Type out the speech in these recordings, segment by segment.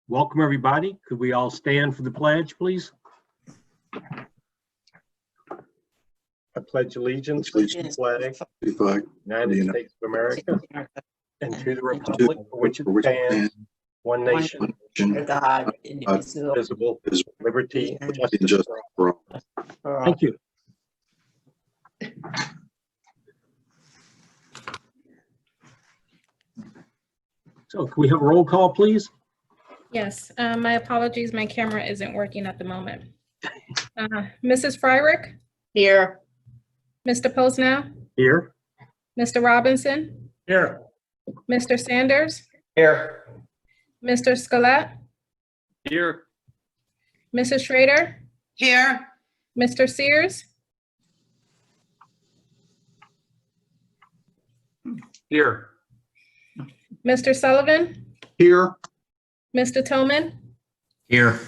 Welcome, everybody. Could we all stand for the pledge, please? I pledge allegiance to the flag of the United States of America and to the republic for which it stands, one nation, under God, indivisible, visible, liberty, and and justice just for all. for all. Thank you. So can we have a roll call, please? Yes, my apologies, my camera isn't working at the moment. Mrs. Fryrick, Here, Mr. Posnow, Here. Mr. Robinson, Here. Mr. Sanders, Here. Mr. Scalette, Here. Mrs. Schrader, here, Mr. Sears, Here. Mr. Sullivan, Here. Mr. Tillman, Here.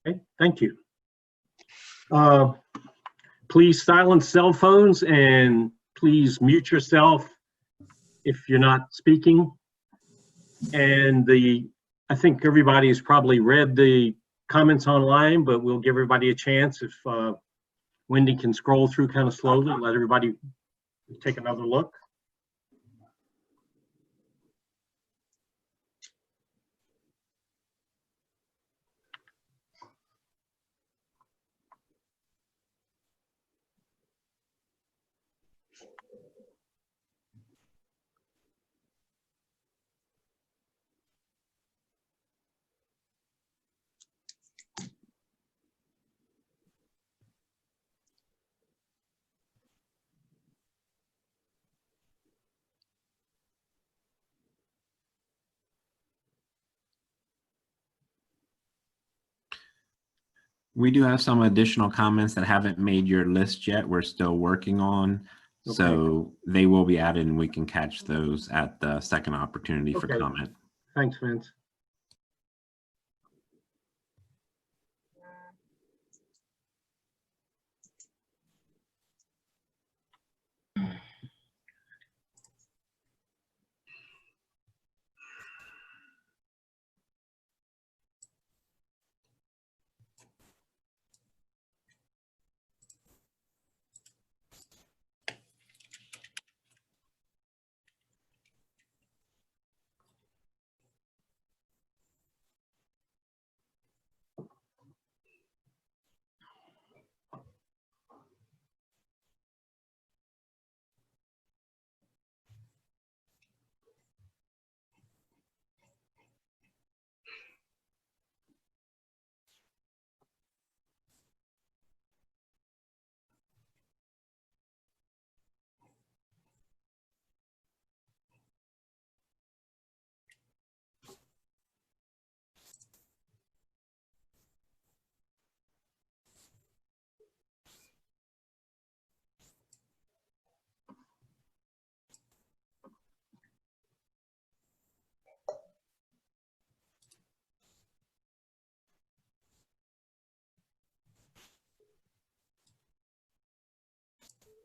Okay, thank you. Please silence cell phones and please mute yourself if you're not speaking. And I think everybody's probably read the comments online, but we'll give everybody a chance if Wendy can scroll through kind of slowly, let everybody take another look. We do have some additional comments that haven't made your list yet. We're still working on. Okay. So they will be added and we can catch those at the second opportunity for Okay. comment. Thanks, Vince.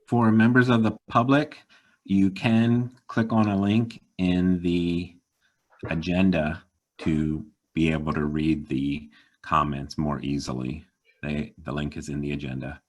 For members of the public, you can click on a link in the agenda to be able to read the comments more easily. The link is in the agenda.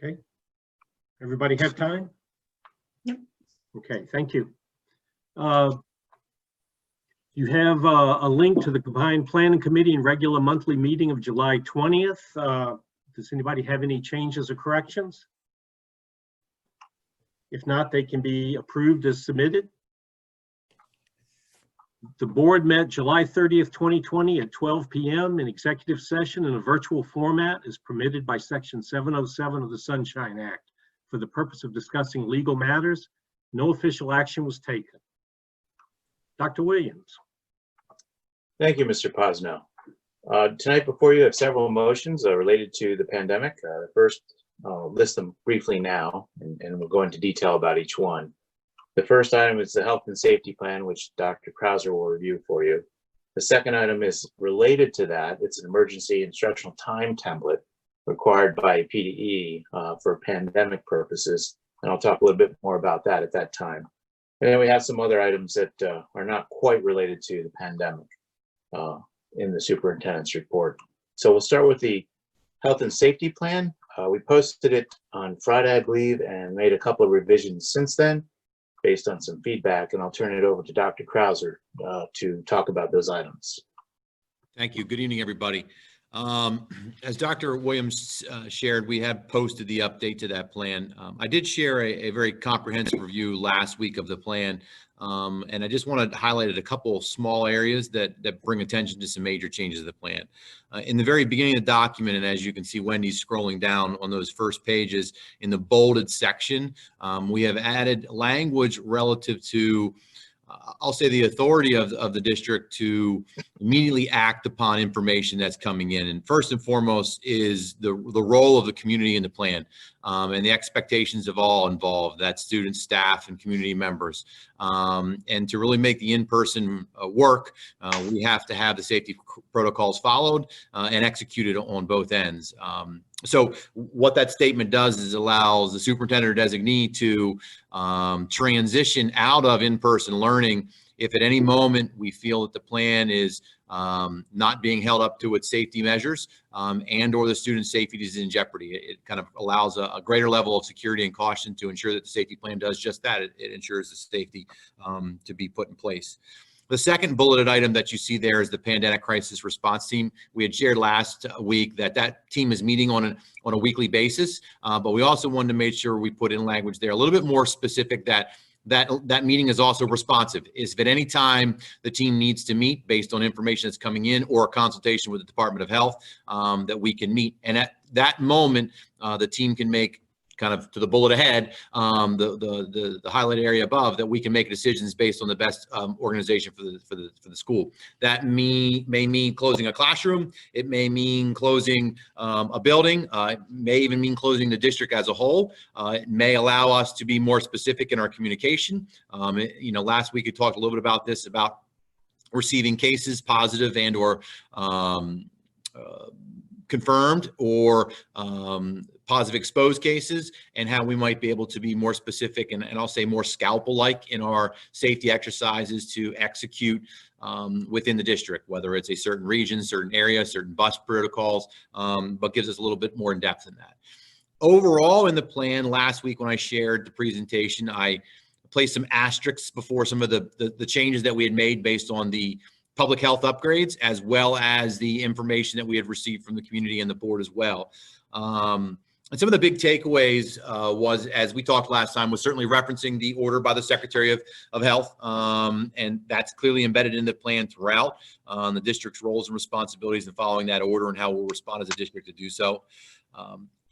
Okay. Everybody have time? Yep. Okay, thank you. You have a link to the Combined Planning Committee and regular monthly meeting of July 20th. Does anybody have any changes or corrections? If not, they can be approved as submitted. The board met July 30th, 2020 at 12 p.m. in executive session in a virtual format as permitted by Section 707 of the Sunshine Act for the purpose of discussing legal matters. No official action was taken. Dr. Williams. Thank you, Mr. Posno. Tonight before you have several motions related to the pandemic. First, I'll list them briefly now, and we'll go into detail about each one. The first item is the health and safety plan, which Dr. Krauser will review for you. The second item is related to that. It's an emergency instructional time template required by PDE for pandemic purposes, and I'll talk a little bit more about that at that time. And then we have some other items that are not quite related to the pandemic in the superintendent's report. So we'll start with the health and safety plan. We posted it on Friday, I believe, and made a couple of revisions since then based on some feedback, and I'll turn it over to Dr. Krauser to talk about those items. Thank you. Good evening, everybody. As Dr. Williams shared, we have posted the update to that plan. I did share a very comprehensive review last week of the plan, and I just want to highlight a couple small areas that bring attention to some major changes of the plan. In the very beginning of the document, and as you can see, Wendy's scrolling down on those first pages in the bolded section, we have added language relative to I'll say the authority of the district to immediately act upon information that's coming in. And first and foremost is the role of the community in the plan and the expectations of all involved, that's students, staff, and community members. And to really make the in-person work, we have to have the safety protocols followed and executed on both ends. So what that statement does is allows the superintendent or designee to transition out of in-person learning if at any moment we feel that the plan is not being held up to its safety measures and or the student's safety is in jeopardy. It kind of allows a greater level of security and caution to ensure that the safety plan does just that. It ensures the safety to be put in place. The second bulleted item that you see there is the pandemic crisis response team. We had shared last week that team is meeting on a weekly basis, but we also wanted to make sure we put in language there a little bit more specific that meeting is also responsive. If at any time the team needs to meet based on information that's coming in or a consultation with the Department of Health, that we can meet. And at that moment, the team can make kind of to the bullet ahead, the highlighted area above, that we can make decisions based on the best organization for the school. That may mean closing a classroom. It may mean closing a building. It may even mean closing the district as a whole. It may allow us to be more specific in our communication. Last week we talked a little bit about this, about receiving cases, positive and or confirmed, or positive exposed cases, and how we might be able to be more specific and I'll say more scalpel-like in our safety exercises to execute within the district, whether it's a certain region, certain area, certain bus protocols, but gives us a little bit more in depth in that. Overall, in the plan last week when I shared the presentation, I placed some asterisks before some of the changes that we had made based on the public health upgrades, as well as the information that we had received from the community and the board as well. And some of the big takeaways was, as we talked last time, was certainly referencing the order by the Secretary of Health, and that's clearly embedded in the plan throughout, the district's roles and responsibilities in following that order and how we'll respond as a district to do so.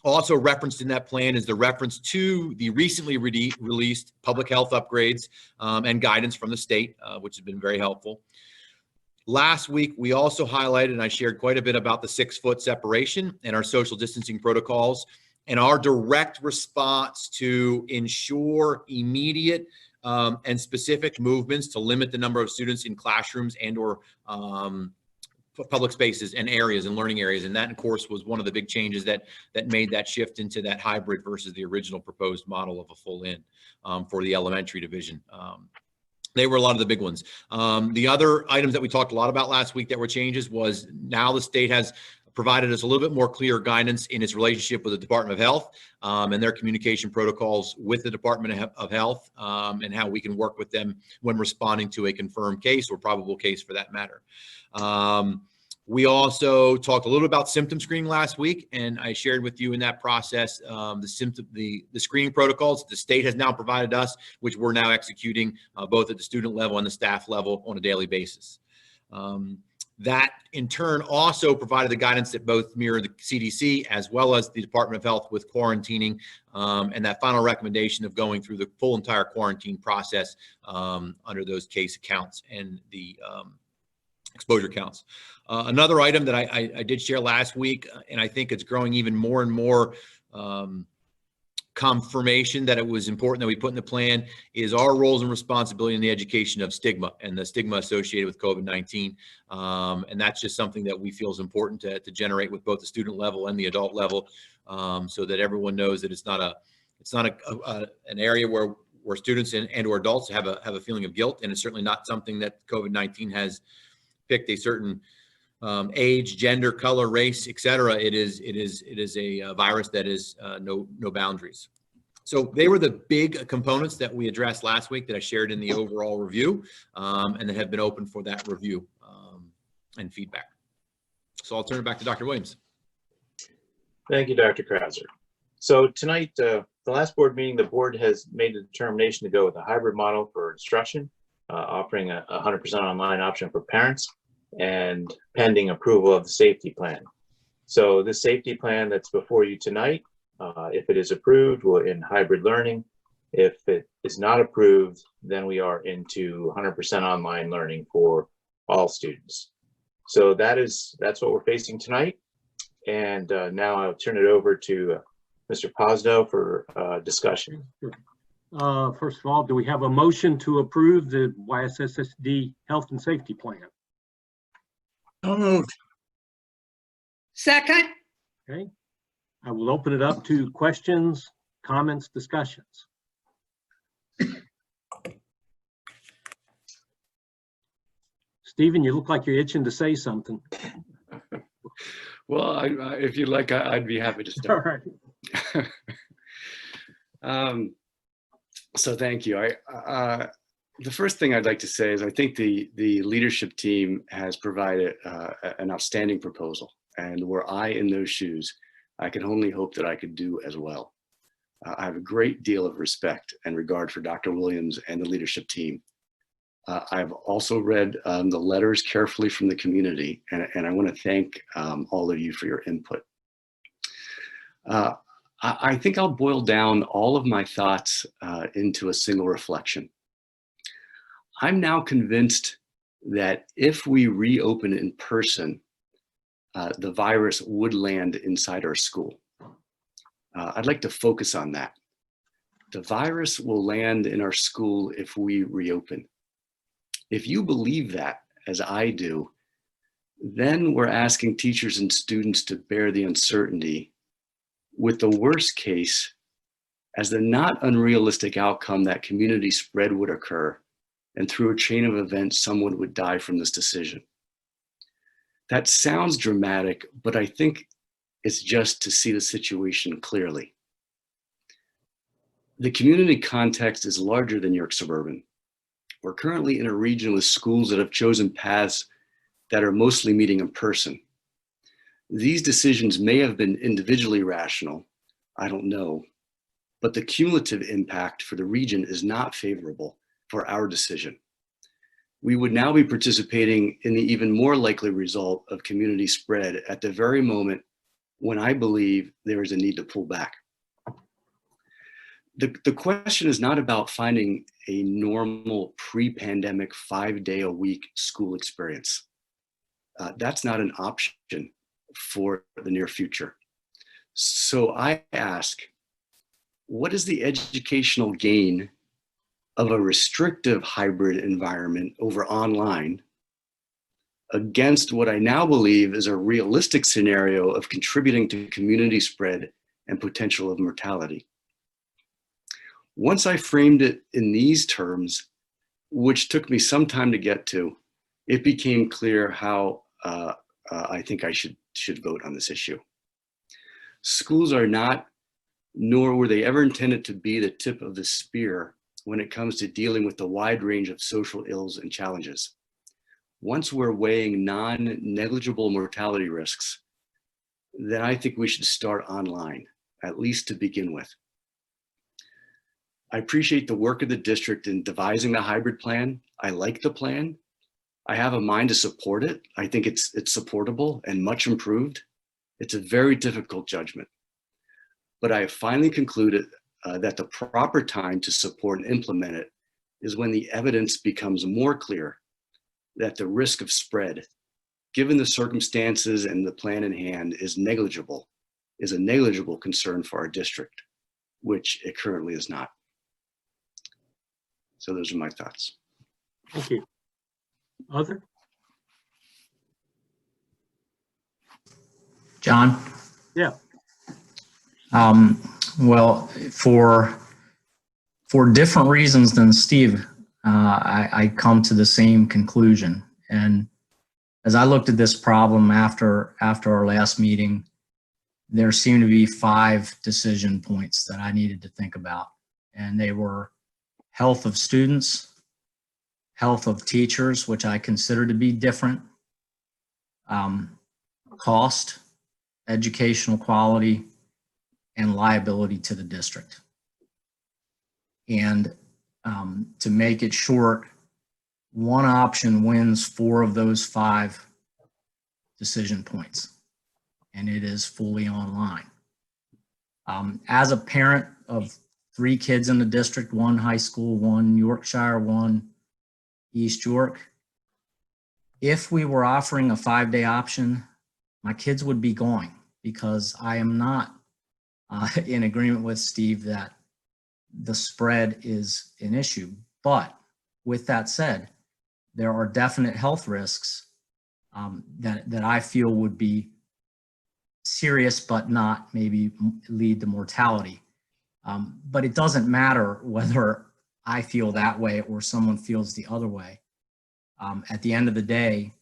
Also referenced in that plan is the reference to the recently released public health upgrades and guidance from the state, which has been very helpful. Last week, we also highlighted, and I shared quite a bit about the 6-foot separation and our social distancing protocols and our direct response to ensure immediate and specific movements to limit the number of students in classrooms and or public spaces and areas and learning areas. And that, of course, was one of the big changes that made that shift into that hybrid versus the original proposed model of a full in for the elementary division. They were a lot of the big ones. The other items that we talked a lot about last week that were changes was now the state has provided us a little bit more clear guidance in its relationship with the Department of Health and their communication protocols with the Department of Health and how we can work with them when responding to a confirmed case or probable case for that matter. We also talked a little about symptom screening last week, and I shared with you in that process the screening protocols the state has now provided us, which we're now executing both at the student level and the staff level on a daily basis. That in turn also provided the guidance that both mirror the CDC as well as the Department of Health with quarantining and that final recommendation of going through the full entire quarantine process under those case accounts and the exposure counts. Another item that I did share last week, and I think it's growing even more and more confirmation that it was important that we put in the plan, is our roles and responsibility in the education of stigma and the stigma associated with COVID-19. And that's just something that we feel is important to generate with both the student level and the adult level, so that everyone knows that it's not an area where students and or adults have a feeling of guilt, and it's certainly not something that COVID-19 has picked a certain age, gender, color, race, etc. It is a virus that is no boundaries. So they were the big components that we addressed last week that I shared in the overall review, and that have been open for that review and feedback. So I'll turn it back to Dr. Williams. Thank you, Dr. Krauser. So tonight, the last board meeting, the board has made a determination to go with a hybrid model for instruction, offering a 100% online option for parents and pending approval of the safety plan. So the safety plan that's before you tonight, if it is approved, we're in hybrid learning. If it is not approved, then we are into 100% online learning for all students. So that's what we're facing tonight. And now I'll turn it over to Mr. Posno for discussion. First of all, do we have a motion to approve the YSSSD Health and Safety Plan? So moved. Second. Okay. I will open it up to questions, comments, discussions. Stephen, you look like you're itching to say something. Well, if you'd like, I'd be happy to All start. right. So thank you. The first thing I'd like to say is I think the leadership team has provided an outstanding proposal, and were I in those shoes, I can only hope that I could do as well. I have a great deal of respect and regard for Dr. Williams and the leadership team. I've also read the letters carefully from the community, and I want to thank all of you for your input. I think I'll boil down all of my thoughts into a single reflection. I'm now convinced that if we reopen in person, the virus would land inside our school. I'd like to focus on that. The virus will land in our school if we reopen. If you believe that, as I do, then we're asking teachers and students to bear the uncertainty, with the worst case as the not unrealistic outcome that community spread would occur, and through a chain of events, someone would die from this decision. That sounds dramatic, but I think it's just to see the situation clearly. The community context is larger than York Suburban. We're currently in a region with schools that have chosen paths that are mostly meeting in person. These decisions may have been individually rational, I don't know, but the cumulative impact for the region is not favorable for our decision. We would now be participating in the even more likely result of community spread at the very moment when I believe there is a need to pull back. The question is not about finding a normal pre-pandemic 5-day-a-week school experience. That's not an option for the near future. So I ask, what is the educational gain of a restrictive hybrid environment over online against what I now believe is a realistic scenario of contributing to community spread and potential of mortality? Once I framed it in these terms, which took me some time to get to, it became clear how I think I should vote on this issue. Schools are not, nor were they ever intended to be, the tip of the spear when it comes to dealing with the wide range of social ills and challenges. Once we're weighing non-negligible mortality risks, then I think we should start online, at least to begin with. I appreciate the work of the district in devising the hybrid plan. I like the plan. I have a mind to support it. I think it's supportable and much improved. It's a very difficult judgment. But I have finally concluded that the proper time to support and implement it is when the evidence becomes more clear that the risk of spread, given the circumstances and the plan in hand, is a negligible concern for our district, which it currently is not. So those are my thoughts. Thank you. Other? John? Yeah. Well, for different reasons than Steve, I come to the same conclusion. And as I looked at this problem after our last meeting, there seemed to be 5 decision points that I needed to think about. And they were health of students, health of teachers, which I consider to be different, cost, educational quality, and liability to the district. And to make it short, one option wins 4 of those 5 decision points, and it is fully online. As a parent of 3 kids in the district, 1 high school, 1 Yorkshire, 1 East York, if we were offering a 5-day option, my kids would be going, because I am not in agreement with Steve that the spread is an issue. But with that said, there are definite health risks that I feel would be serious, but not maybe lead to mortality. But it doesn't matter whether I feel that way or someone feels the other way. At the end of the day,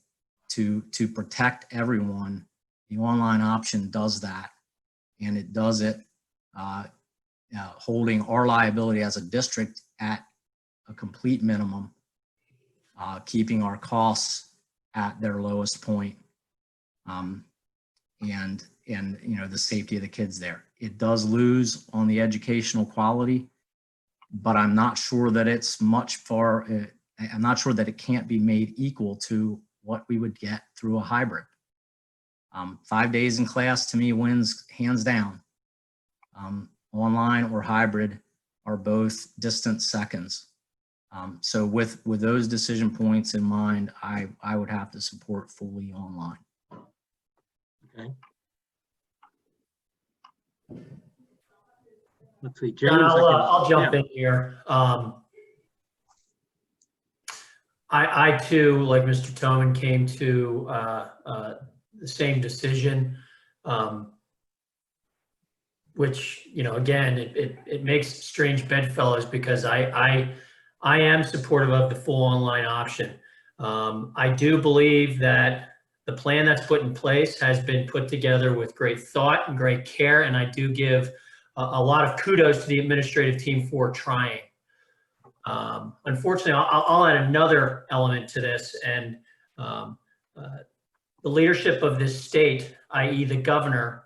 to protect everyone, the online option does that, and it does it holding our liability as a district at a complete minimum, keeping our costs at their lowest point, and you know, the safety of the kids there. It does lose on the educational quality, but I'm not sure that it's much far. I'm not sure that it can't be made equal to what we would get through a hybrid. 5 days in class to me wins hands down. Online or hybrid are both distant seconds. So with those decision points in mind, I would have to support fully online. Okay. Let's see, James. John, I can- I'll jump yeah. in here. I too, like Mr. Toman, came to the same decision, which, you know, again, it makes strange bedfellows because I am supportive of the full online option. I do believe that the plan that's put in place has been put together with great thought and great care, and I do give a lot of kudos to the administrative team for trying. Unfortunately, I'll add another element to this, and the leadership of this state, i.e. the governor,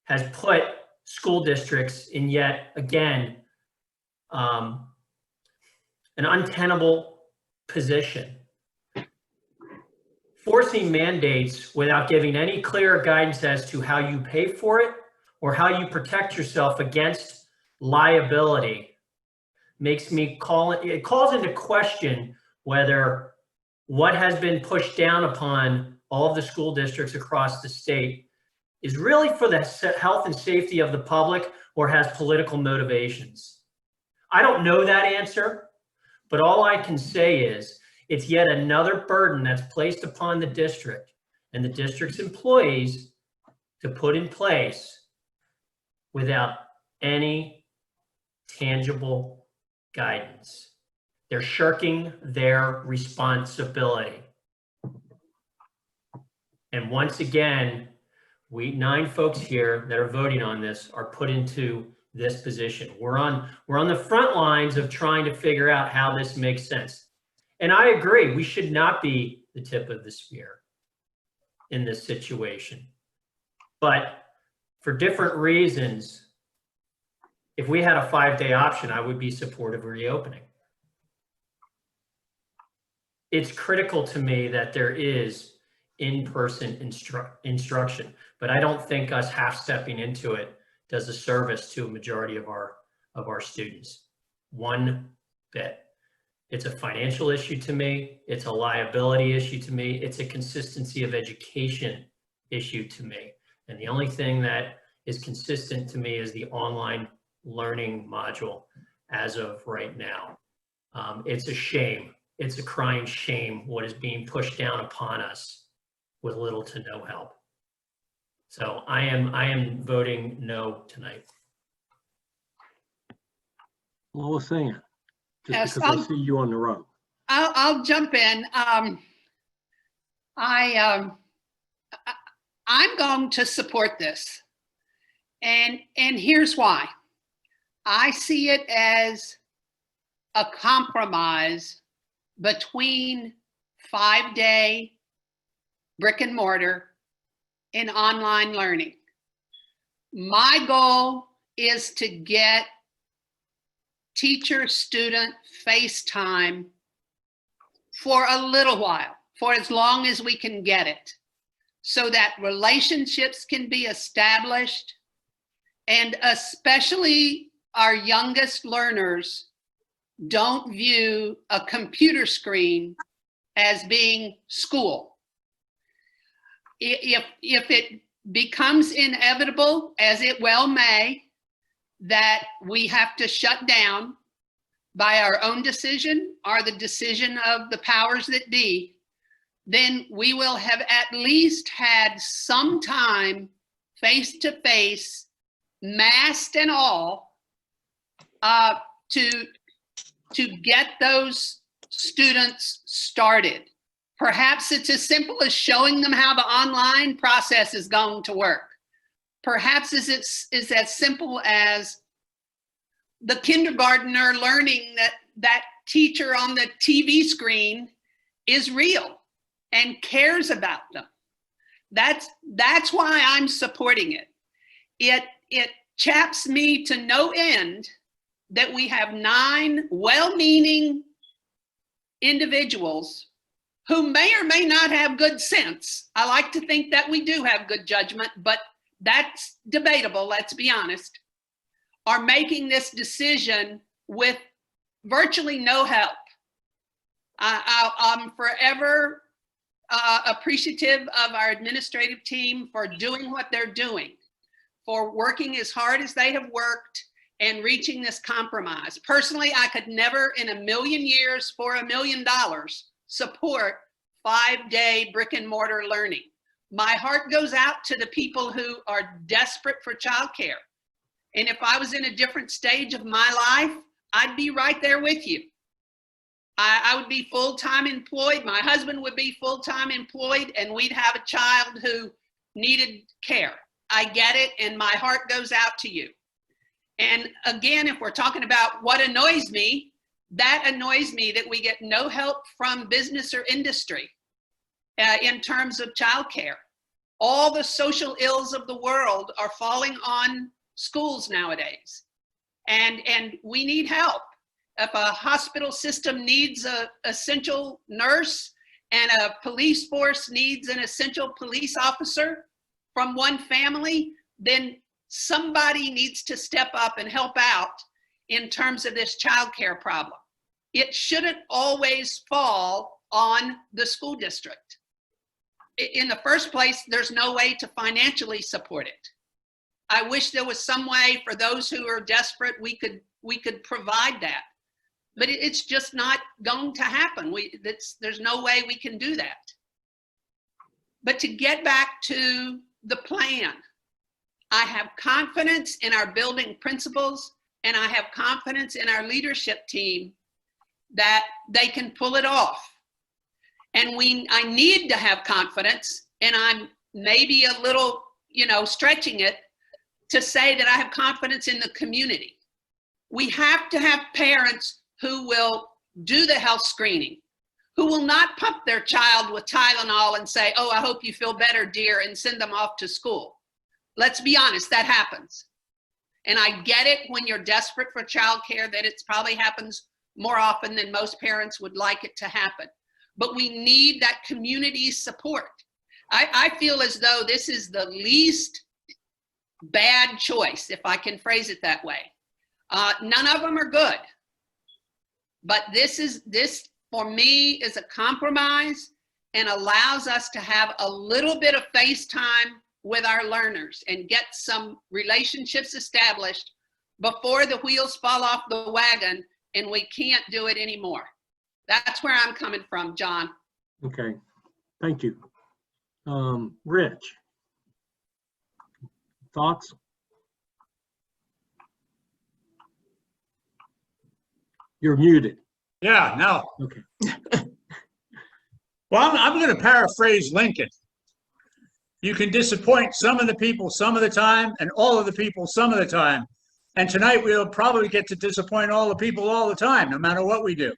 has put school districts in yet again an untenable position. Forcing mandates without giving any clear guidance as to how you pay for it or how you protect yourself against liability makes me it calls into question whether what has been pushed down upon all of the school districts across the state is really for the health and safety of the public or has political motivations. I don't know that answer, but all I can say is it's yet another burden that's placed upon the district and the district's employees to put in place without any tangible guidance. They're shirking their responsibility. And once again, we 9 folks here that are voting on this are put into this position. We're on the front lines of trying to figure out how this makes sense. And I agree, we should not be the tip of the spear in this situation. But for different reasons, if we had a 5-day option, I would be supportive of reopening. It's critical to me that there is in-person instruction, but I don't think us half-stepping into it does a service to a majority of our students. One bit. It's a financial issue to me. It's a liability issue to me. It's a consistency of education issue to me. And the only thing that is consistent to me is the online learning module as of right now. It's a shame. It's a crying shame what is being pushed down upon us with little to no help. So I am voting no tonight. Lois Ann, just Yes, because I see you on the road. I'll jump in. I'm going to support this. And here's why. I see it as a compromise between 5-day brick and mortar and online learning. My goal is to get teacher-student FaceTime for a little while, for as long as we can get it, so that relationships can be established, and especially our youngest learners don't view a computer screen as being school. If it becomes inevitable, as it well may, that we have to shut down by our own decision or the decision of the powers that be, then we will have at least had some time face-to-face, masked and all, to get those students started. Perhaps it's as simple as showing them how the online process is going to work. Perhaps it's as simple as the kindergartner learning that teacher on the TV screen is real and cares about them. That's why I'm supporting it. It chaps me to no end that we have 9 well-meaning individuals who may or may not have good sense. I like to think that we do have good judgment, but that's debatable, let's be honest. are making this decision with virtually no help. I'm forever appreciative of our administrative team for doing what they're doing, for working as hard as they have worked and reaching this compromise. Personally, I could never in a million years for $1 million support 5-day brick and mortar learning. My heart goes out to the people who are desperate for childcare. And if I was in a different stage of my life, I'd be right there with you. I would be full-time employed. My husband would be full-time employed, and we'd have a child who needed care. I get it, and my heart goes out to you. And again, if we're talking about what annoys me, that annoys me that we get no help from business or industry in terms of childcare. All the social ills of the world are falling on schools nowadays, and we need help. If a hospital system needs an essential nurse and a police force needs an essential police officer from one family, then somebody needs to step up and help out in terms of this childcare problem. It shouldn't always fall on the school district. In the first place, there's no way to financially support it. I wish there was some way for those who are desperate, we could provide that. But it's just not going to happen. There's no way we can do that. But to get back to the plan, I have confidence in our building principals, and I have confidence in our leadership team that they can pull it off. And I need to have confidence, and I'm maybe a little, stretching it to say that I have confidence in the community. We have to have parents who will do the health screening, who will not pump their child with Tylenol and say, "Oh, I hope you feel better, dear," and send them off to school. Let's be honest, that happens. And I get it when you're desperate for childcare that it probably happens more often than most parents would like it to happen. But we need that community support. I feel as though this is the least bad choice, if I can phrase it that way. None of them are good. But this for me is a compromise and allows us to have a little bit of face time with our learners and get some relationships established before the wheels fall off the wagon and we can't do it anymore. That's where I'm coming from, John. Okay, thank you. Rich, thoughts? You're muted. Yeah, no. Okay. Well, I'm going to paraphrase Lincoln. You can disappoint some of the people some of the time and all of the people some of the time. And tonight we'll probably get to disappoint all the people all the time, no matter what we do.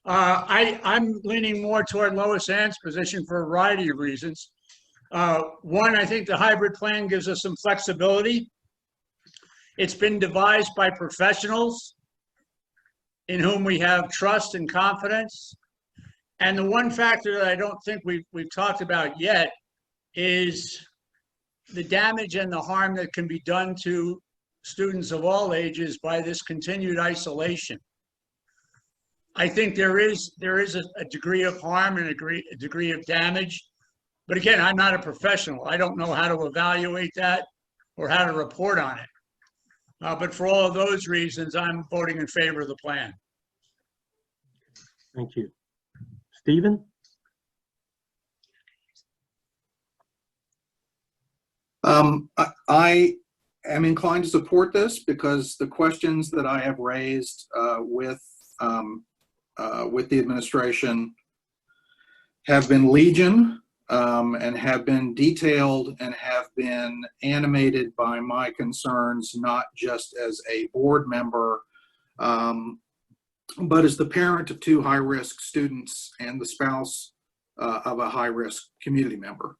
I'm leaning more toward Lois Ann's position for a variety of reasons. One, I think the hybrid plan gives us some flexibility. It's been devised by professionals in whom we have trust and confidence. And the one factor that I don't think we've talked about yet is the damage and the harm that can be done to students of all ages by this continued isolation. I think there is a degree of harm and a degree of damage. But again, I'm not a professional. I don't know how to evaluate that or how to report on it. But for all of those reasons, I'm voting in favor of the plan. Thank you. Stephen? I am inclined to support this because the questions that I have raised with the administration have been legion and have been detailed and have been animated by my concerns, not just as a board member, but as the parent of 2 high-risk students and the spouse of a high-risk community member.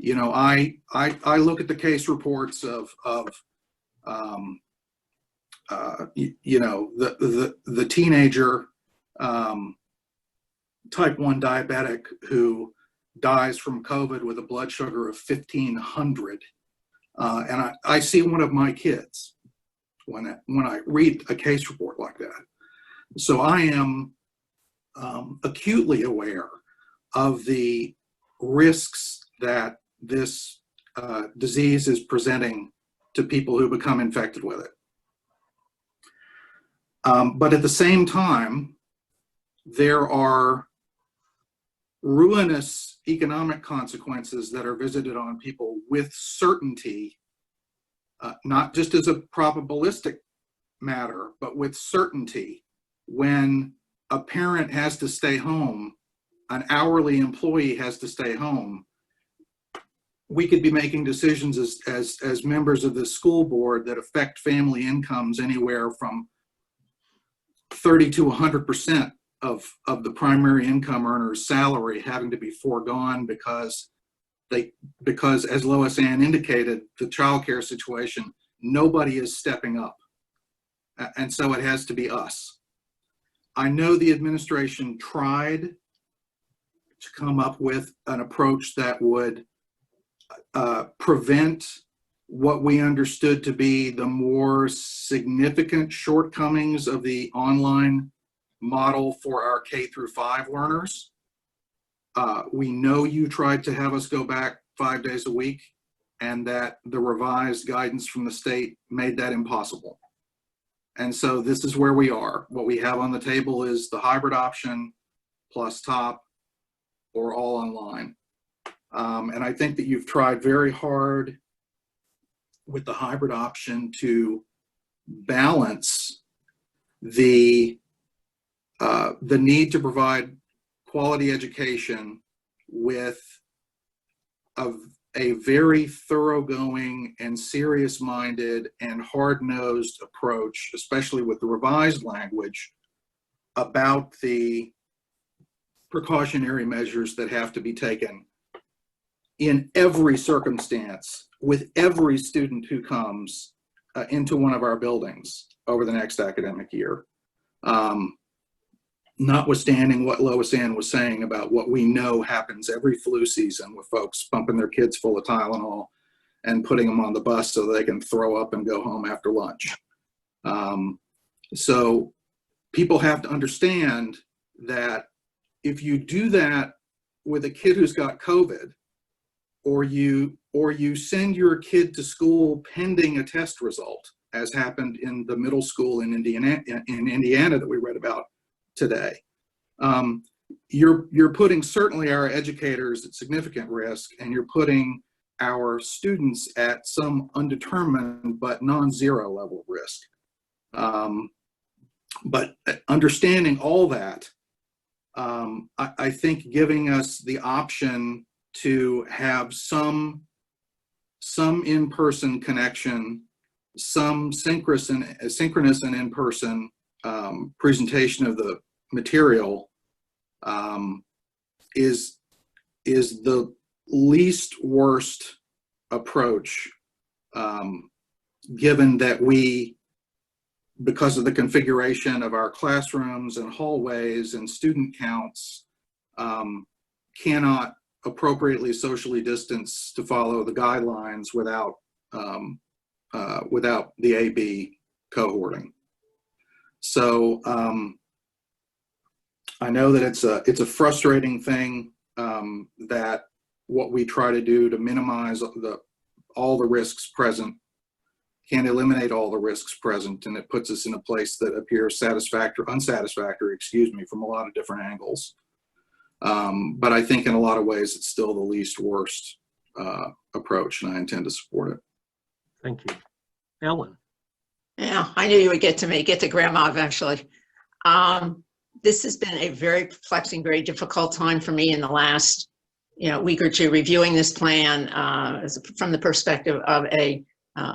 You know, I look at the case reports of you know, the teenager type 1 diabetic who dies from COVID with a blood sugar of 1500. And I see one of my kids when I read a case report like that. So I am acutely aware of the risks that this disease is presenting to people who become infected with it. But at the same time, there are ruinous economic consequences that are visited on people with certainty, not just as a probabilistic matter, but with certainty. When a parent has to stay home, an hourly employee has to stay home, we could be making decisions as members of the school board that affect family incomes anywhere from 30 to 100% of the primary income earner's salary having to be foregone because as Lois Ann indicated, the childcare situation, nobody is stepping up. And so it has to be us. I know the administration tried to come up with an approach that would prevent what we understood to be the more significant shortcomings of the online model for our K-5 learners. We know you tried to have us go back 5 days a week, and that the revised guidance from the state made that impossible. And so this is where we are. What we have on the table is the hybrid option plus top or all online. And I think that you've tried very hard with the hybrid option to balance the need to provide quality education with a very thoroughgoing and serious-minded and hard-nosed approach, especially with the revised language, about the precautionary measures that have to be taken in every circumstance with every student who comes into one of our buildings over the next academic year. Notwithstanding what Lois Ann was saying about what we know happens every flu season with folks pumping their kids full of Tylenol and putting them on the bus so they can throw up and go home after lunch. So people have to understand that if you do that with a kid who's got COVID, or you send your kid to school pending a test result, as happened in the middle school in Indiana that we read about today, you're putting certainly our educators at significant risk, and you're putting our students at some undetermined but non-zero level of risk. But understanding all that, I think giving us the option to have some in-person connection, some synchronous and in-person presentation of the material is the least worst approach, given that we, because of the configuration of our classrooms and hallways and student counts, cannot appropriately socially distance to follow the guidelines without the AB cohorting. So I know that it's a frustrating thing, that what we try to do to minimize all the risks present can't eliminate all the risks present, and it puts us in a place that appears unsatisfactory, from a lot of different angles. But I think in a lot of ways it's still the least worst approach, and I intend to support it. Thank you. Ellen. Yeah, I knew you would get to grandma eventually. This has been a very perplexing, very difficult time for me in the last week or two, reviewing this plan from the perspective of a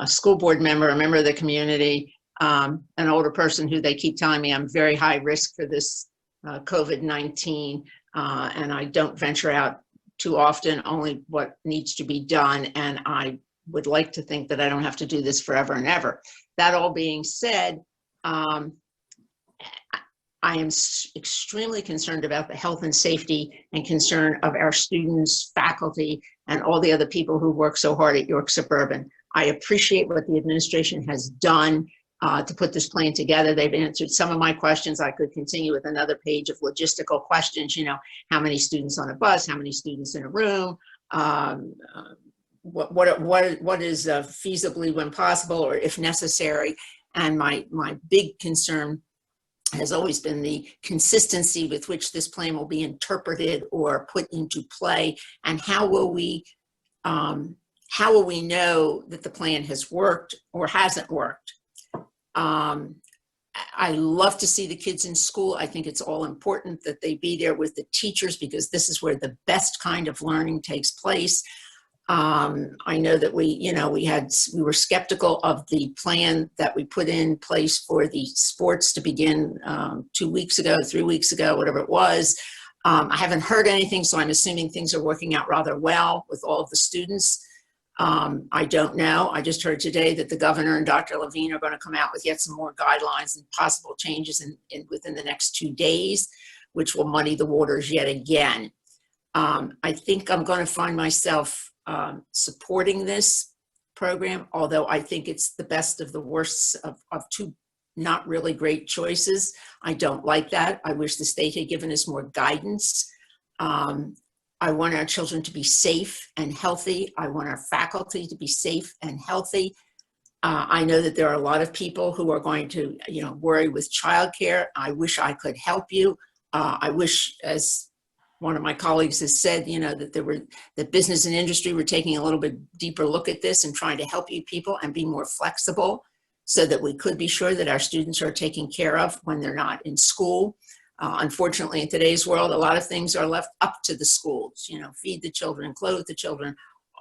school board member, a member of the community, an older person who they keep telling me I'm very high risk for this COVID-19, and I don't venture out too often, only what needs to be done, and I would like to think that I don't have to do this forever and ever. That all being said, I am extremely concerned about the health and safety and concern of our students, faculty, and all the other people who work so hard at York Suburban. I appreciate what the administration has done to put this plan together. They've answered some of my questions. I could continue with another page of logistical questions, you know, how many students on a bus, how many students in a room, what is feasibly when possible or if necessary. And my big concern has always been the consistency with which this plan will be interpreted or put into play, and how will we know that the plan has worked or hasn't worked? I love to see the kids in school. I think it's all important that they be there with the teachers, because this is where the best kind of learning takes place. I know that we were skeptical of the plan that we put in place for the sports to begin 2 weeks ago, 3 weeks ago, whatever it was. I haven't heard anything, so I'm assuming things are working out rather well with all of the students. I don't know. I just heard today that the governor and Dr. Levine are going to come out with yet some more guidelines and possible changes within the next 2 days, which will muddy the waters yet again. I think I'm going to find myself supporting this program, although I think it's the best of the worst of two not really great choices. I don't like that. I wish the state had given us more guidance. I want our children to be safe and healthy. I want our faculty to be safe and healthy. I know that there are a lot of people who are going to, worry with childcare. I wish I could help you. I wish, as one of my colleagues has said, that business and industry were taking a little bit deeper look at this and trying to help you people and be more flexible so that we could be sure that our students are taken care of when they're not in school. Unfortunately, in today's world, a lot of things are left up to the schools, feed the children, clothe the children,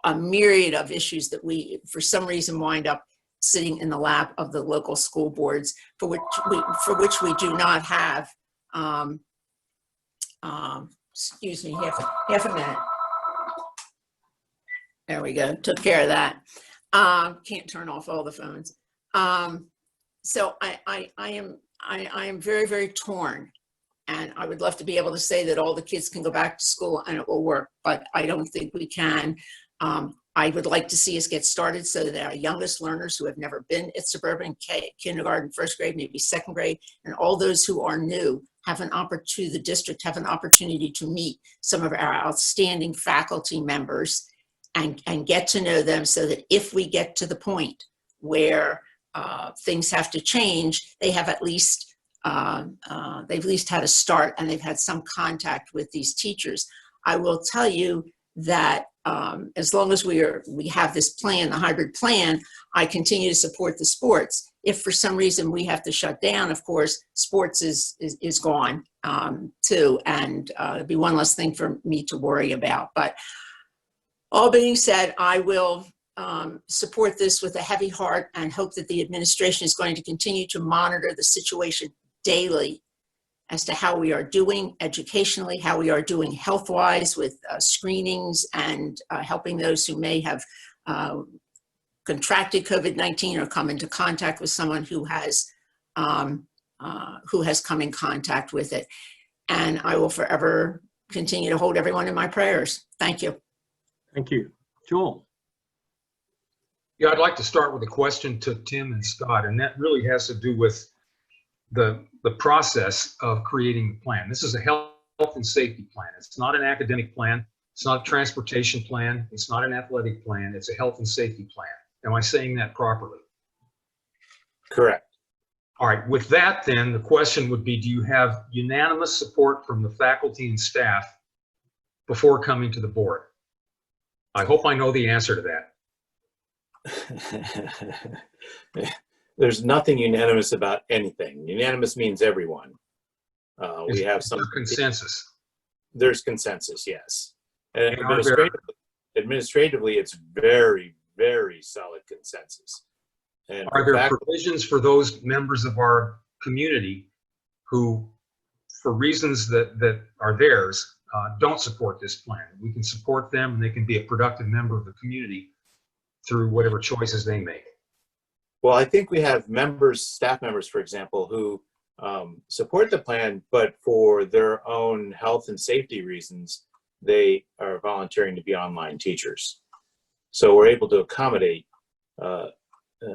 a myriad of issues that we, for some reason, wind up sitting in the lap of the local school boards, for which we do not have, excuse me, half a minute. There we go, took care of that. Can't turn off all the phones. So I am very, very torn. And I would love to be able to say that all the kids can go back to school and it will work, but I don't think we can. I would like to see us get started so that our youngest learners who have never been at suburban kindergarten, first grade, maybe second grade, and all those who are new have an opportunity, the district have an opportunity to meet some of our outstanding faculty members and get to know them, so that if we get to the point where things have to change, they have at least they've at least had a start and they've had some contact with these teachers. I will tell you that as long as we have this plan, the hybrid plan, I continue to support the sports. If for some reason we have to shut down, of course, sports is gone too, and it'd be one less thing for me to worry about. But all being said, I will support this with a heavy heart and hope that the administration is going to continue to monitor the situation daily as to how we are doing educationally, how we are doing health-wise with screenings and helping those who may have contracted COVID-19 or come into contact with someone who has come in contact with it. And I will forever continue to hold everyone in my prayers. Thank you. Thank you. Joel. Yeah, I'd like to start with a question to Tim and Scott, and that really has to do with the process of creating the plan. This is a health and safety plan. It's not an academic plan. It's not a transportation plan. It's not an athletic plan. It's a health and safety plan. Am I saying that properly? Correct. All right, with that then, the question would be, do you have unanimous support from the faculty and staff before coming to the board? I hope I know the answer to that. There's nothing unanimous about anything. Unanimous means everyone. We have some consensus. There's consensus, yes. And administratively, it's very, very solid consensus. And are there provisions for those members of our community who, for reasons that are theirs, don't support this plan? We can support them and they can be a productive member of the community through whatever choices they make. Well, I think we have members, staff members, for example, who support the plan, but for their own health and safety reasons, they are volunteering to be online teachers. So we're able to accommodate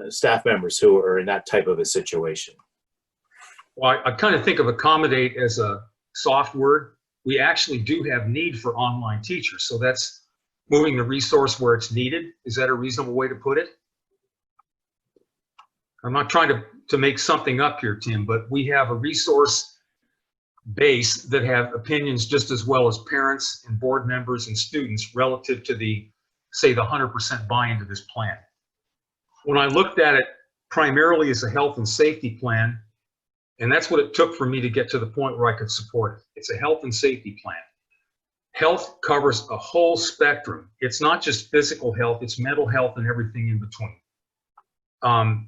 staff members who are in that type of a situation? Well, I kind of think of accommodate as a soft word. We actually do have need for online teachers. So that's moving the resource where it's needed. Is that a reasonable way to put it? I'm not trying to make something up here, Tim, but we have a resource base that have opinions just as well as parents and board members and students relative to the, say, the 100% buy-in to this plan. When I looked at it primarily as a health and safety plan, and that's what it took for me to get to the point where I could support it. It's a health and safety plan. Health covers a whole spectrum. It's not just physical health, it's mental health and everything in between.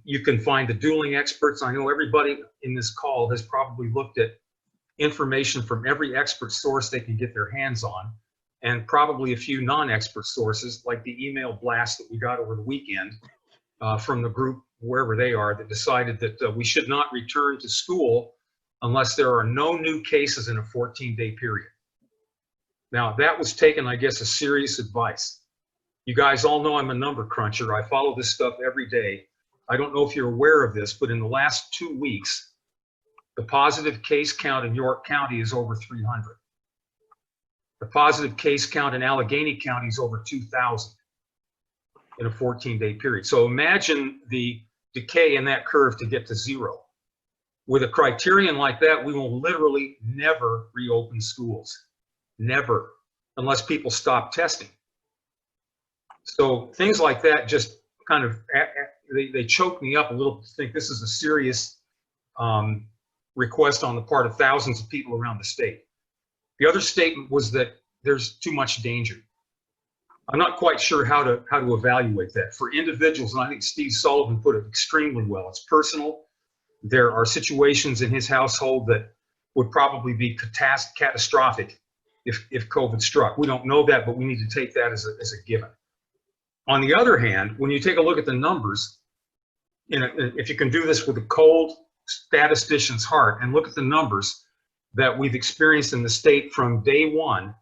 You can find the dueling experts. I know everybody in this call has probably looked at information from every expert source they can get their hands on, and probably a few non-expert sources like the email blast that we got over the weekend from the group, wherever they are, that decided that we should not return to school unless there are no new cases in a 14-day period. Now, that was taken, I guess, as serious advice. You guys all know I'm a number cruncher. I follow this stuff every day. I don't know if you're aware of this, but in the last 2 weeks, the positive case count in York County is over 300. The positive case count in Allegheny County is over 2,000 in a 14-day period. So imagine the decay in that curve to get to zero. With a criterion like that, we will literally never reopen schools. Never, unless people stop testing. So things like that just kind of, they choke me up a little to think this is a serious request on the part of thousands of people around the state. The other statement was that there's too much danger. I'm not quite sure how to evaluate that. For individuals, and I think Steve Sullivan put it extremely well, it's personal. There are situations in his household that would probably be catastrophic if COVID struck. We don't know that, but we need to take that as a given. On the other hand, when you take a look at the numbers, if you can do this with a cold statistician's heart and look at the numbers that we've experienced in the state from day one,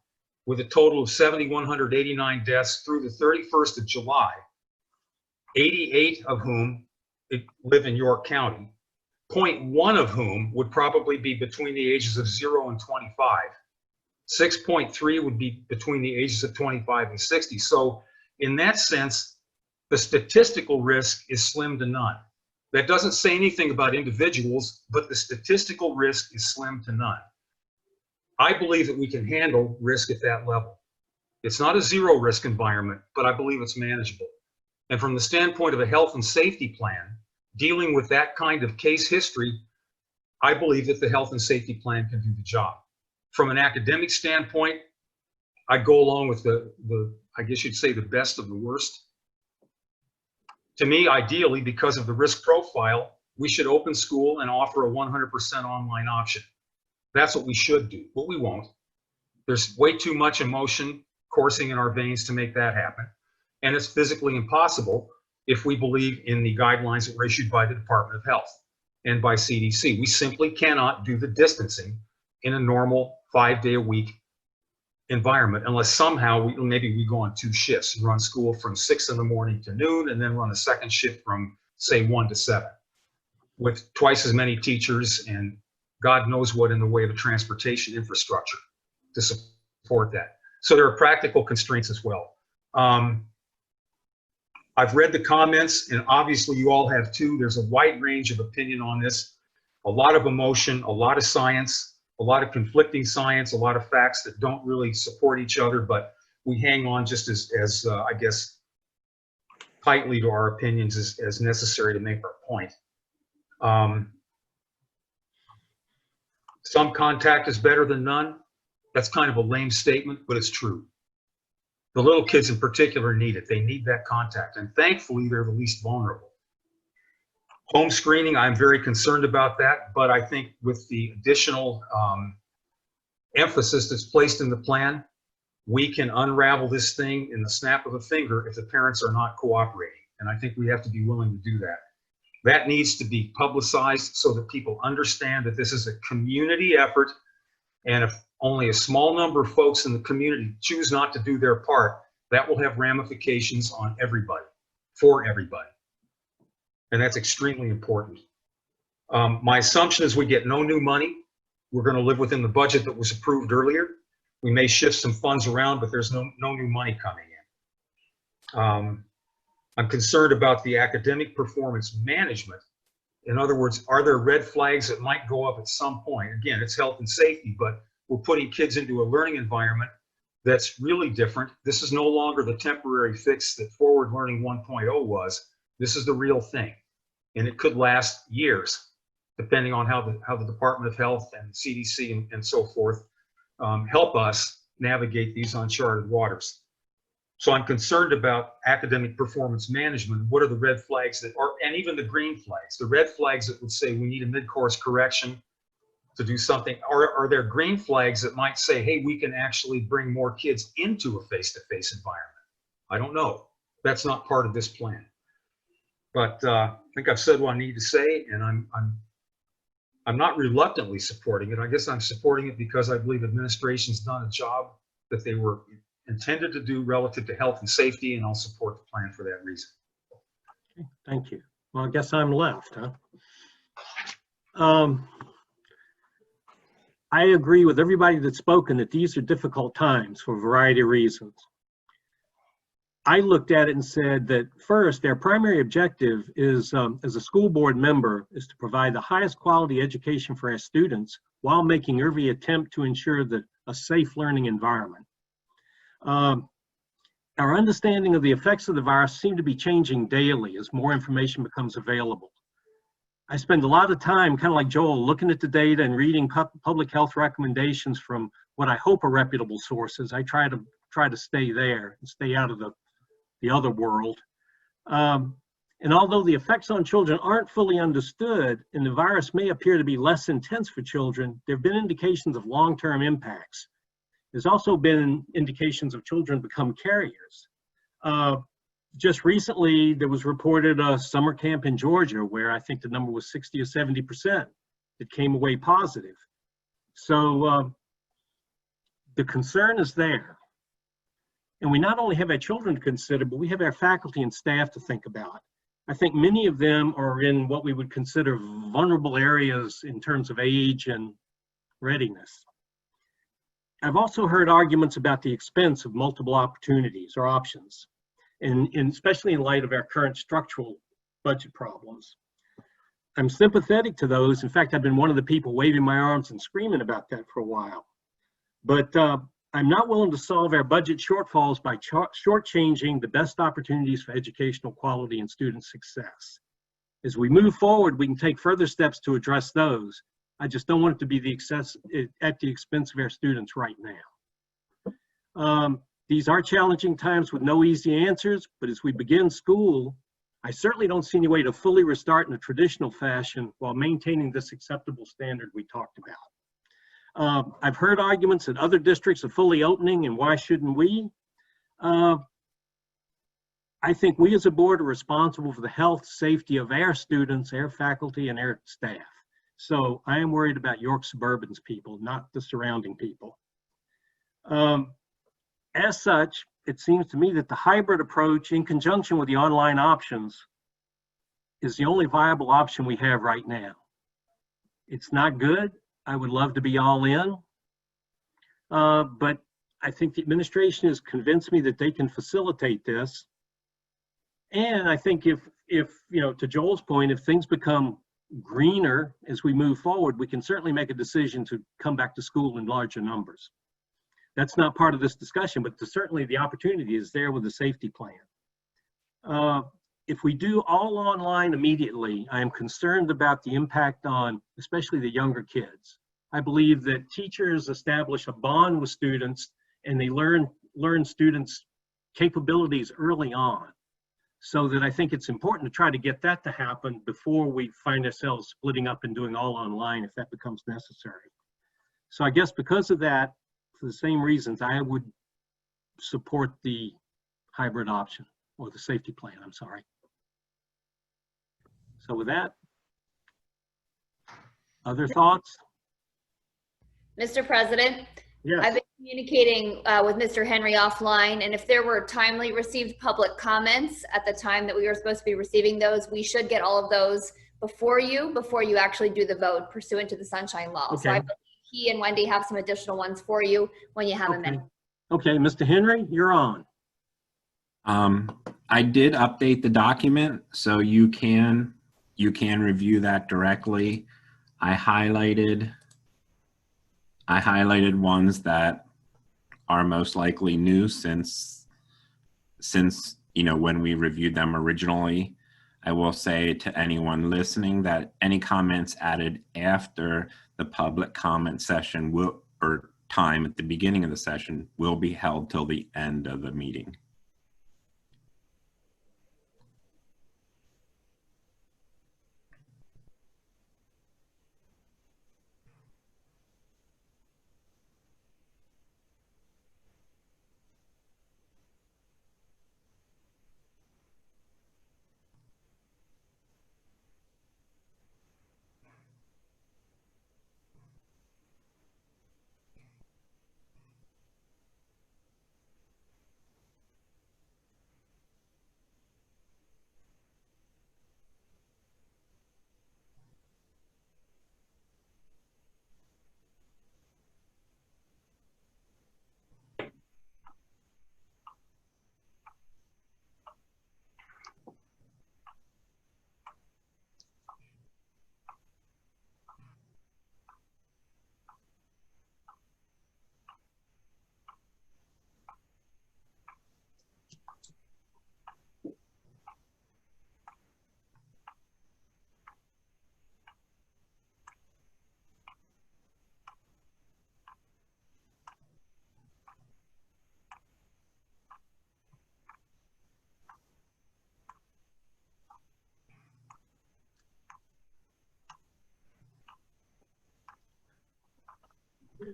with a total of 7,189 deaths through the 31st of July, 88 of whom live in York County, 0.1 of whom would probably be between the ages of 0 and 25. 6.3 would be between the ages of 25 and 60. So in that sense, the statistical risk is slim to none. That doesn't say anything about individuals, but the statistical risk is slim to none. I believe that we can handle risk at that level. It's not a zero risk environment, but I believe it's manageable. And from the standpoint of a health and safety plan, dealing with that kind of case history, I believe that the health and safety plan can do the job. From an academic standpoint, I go along with the I guess you'd say the best of the worst. To me, ideally, because of the risk profile, we should open school and offer a 100% online option. That's what we should do, but we won't. There's way too much emotion coursing in our veins to make that happen. And it's physically impossible if we believe in the guidelines that were issued by the Department of Health and by CDC. We simply cannot do the distancing in a normal 5-day-a-week environment unless somehow maybe we go on 2 shifts and run school from 6 in the morning to noon and then run a second shift from, say, 1 to 7 with twice as many teachers and God knows what in the way of transportation infrastructure to support that. So there are practical constraints as well. I've read the comments, and obviously you all have too. There's a wide range of opinion on this, a lot of emotion, a lot of science, a lot of conflicting science, a lot of facts that don't really support each other, but we hang on just as I guess, tightly to our opinions as necessary to make our point. Some contact is better than none. That's kind of a lame statement, but it's true. The little kids in particular need it. They need that contact, and thankfully they're the least vulnerable. Home screening, I'm very concerned about that, but I think with the additional emphasis that's placed in the plan, we can unravel this thing in the snap of a finger if the parents are not cooperating, and I think we have to be willing to do that. That needs to be publicized so that people understand that this is a community effort, and if only a small number of folks in the community choose not to do their part, that will have ramifications on everybody, for everybody. And that's extremely important. My assumption is we get no new money. We're going to live within the budget that was approved earlier. We may shift some funds around, but there's no new money coming in. I'm concerned about the academic performance management. In other words, are there red flags that might go up at some point? Again, it's health and safety, but we're putting kids into a learning environment that's really different. This is no longer the temporary fix that Forward Learning 1.0 was. This is the real thing, and it could last years, depending on how the Department of Health and CDC and so forth help us navigate these uncharted waters. So I'm concerned about academic performance management. What are the red flags that are, and even the green flags, the red flags that would say we need a mid-course correction to do something? Are there green flags that might say, hey, we can actually bring more kids into a face-to-face environment? I don't know. That's not part of this plan. But I think I've said what I need to say, and I'm not reluctantly supporting it. I guess I'm supporting it because I believe administration's done a job that they were intended to do relative to health and safety, and I'll support the plan for that reason. Okay, thank you. Well, I guess I'm left, huh? I agree with everybody that's spoken that these are difficult times for a variety of reasons. I looked at it and said that first, their primary objective is, as a school board member, is to provide the highest quality education for our students while making every attempt to ensure that a safe learning environment. Our understanding of the effects of the virus seem to be changing daily as more information becomes available. I spend a lot of time, kind of like Joel, looking at the data and reading public health recommendations from what I hope are reputable sources. I try to stay there and stay out of the other world. And although the effects on children aren't fully understood and the virus may appear to be less intense for children, there have been indications of long-term impacts. There's also been indications of children become carriers. Just recently, there was reported a summer camp in Georgia where I think the number was 60 or 70% that came away positive. So the concern is there. And we not only have our children to consider, but we have our faculty and staff to think about. I think many of them are in what we would consider vulnerable areas in terms of age and readiness. I've also heard arguments about the expense of multiple opportunities or options, and especially in light of our current structural budget problems. I'm sympathetic to those. In fact, I've been one of the people waving my arms and screaming about that for a while. But I'm not willing to solve our budget shortfalls by shortchanging the best opportunities for educational quality and student success. As we move forward, we can take further steps to address those. I just don't want it to be at the expense of our students right now. These are challenging times with no easy answers, but as we begin school, I certainly don't see any way to fully restart in a traditional fashion while maintaining this acceptable standard we talked about. I've heard arguments that other districts are fully opening, and why shouldn't we? I think we as a board are responsible for the health, safety of our students, our faculty, and our staff. So I am worried about York Suburban's people, not the surrounding people. As such, it seems to me that the hybrid approach in conjunction with the online options is the only viable option we have right now. It's not good. I would love to be all in, but I think the administration has convinced me that they can facilitate this. And I think if you know, to Joel's point, if things become greener as we move forward, we can certainly make a decision to come back to school in larger numbers. That's not part of this discussion, but certainly the opportunity is there with the safety plan. If we do all online immediately, I am concerned about the impact on especially the younger kids. I believe that teachers establish a bond with students and they learn students' capabilities early on. So that I think it's important to try to get that to happen before we find ourselves splitting up and doing all online if that becomes necessary. So I guess because of that, for the same reasons, I would support the hybrid option or the safety plan, I'm sorry. So with that, other thoughts? Mr. President, Yes. I've been communicating with Mr. Henry offline, and if there were timely received public comments at the time that we were supposed to be receiving those, we should get all of those before you actually do the vote pursuant to the Sunshine Law. So I Okay. believe he and Wendy have some additional ones for you when you have a minute. Okay, Mr. Henry, you're on. I did update the document, so you can review that directly. I highlighted ones that are most likely new since when we reviewed them originally. I will say to anyone listening that any comments added after the public comment session or time at the beginning of the session will be held till the end of the meeting.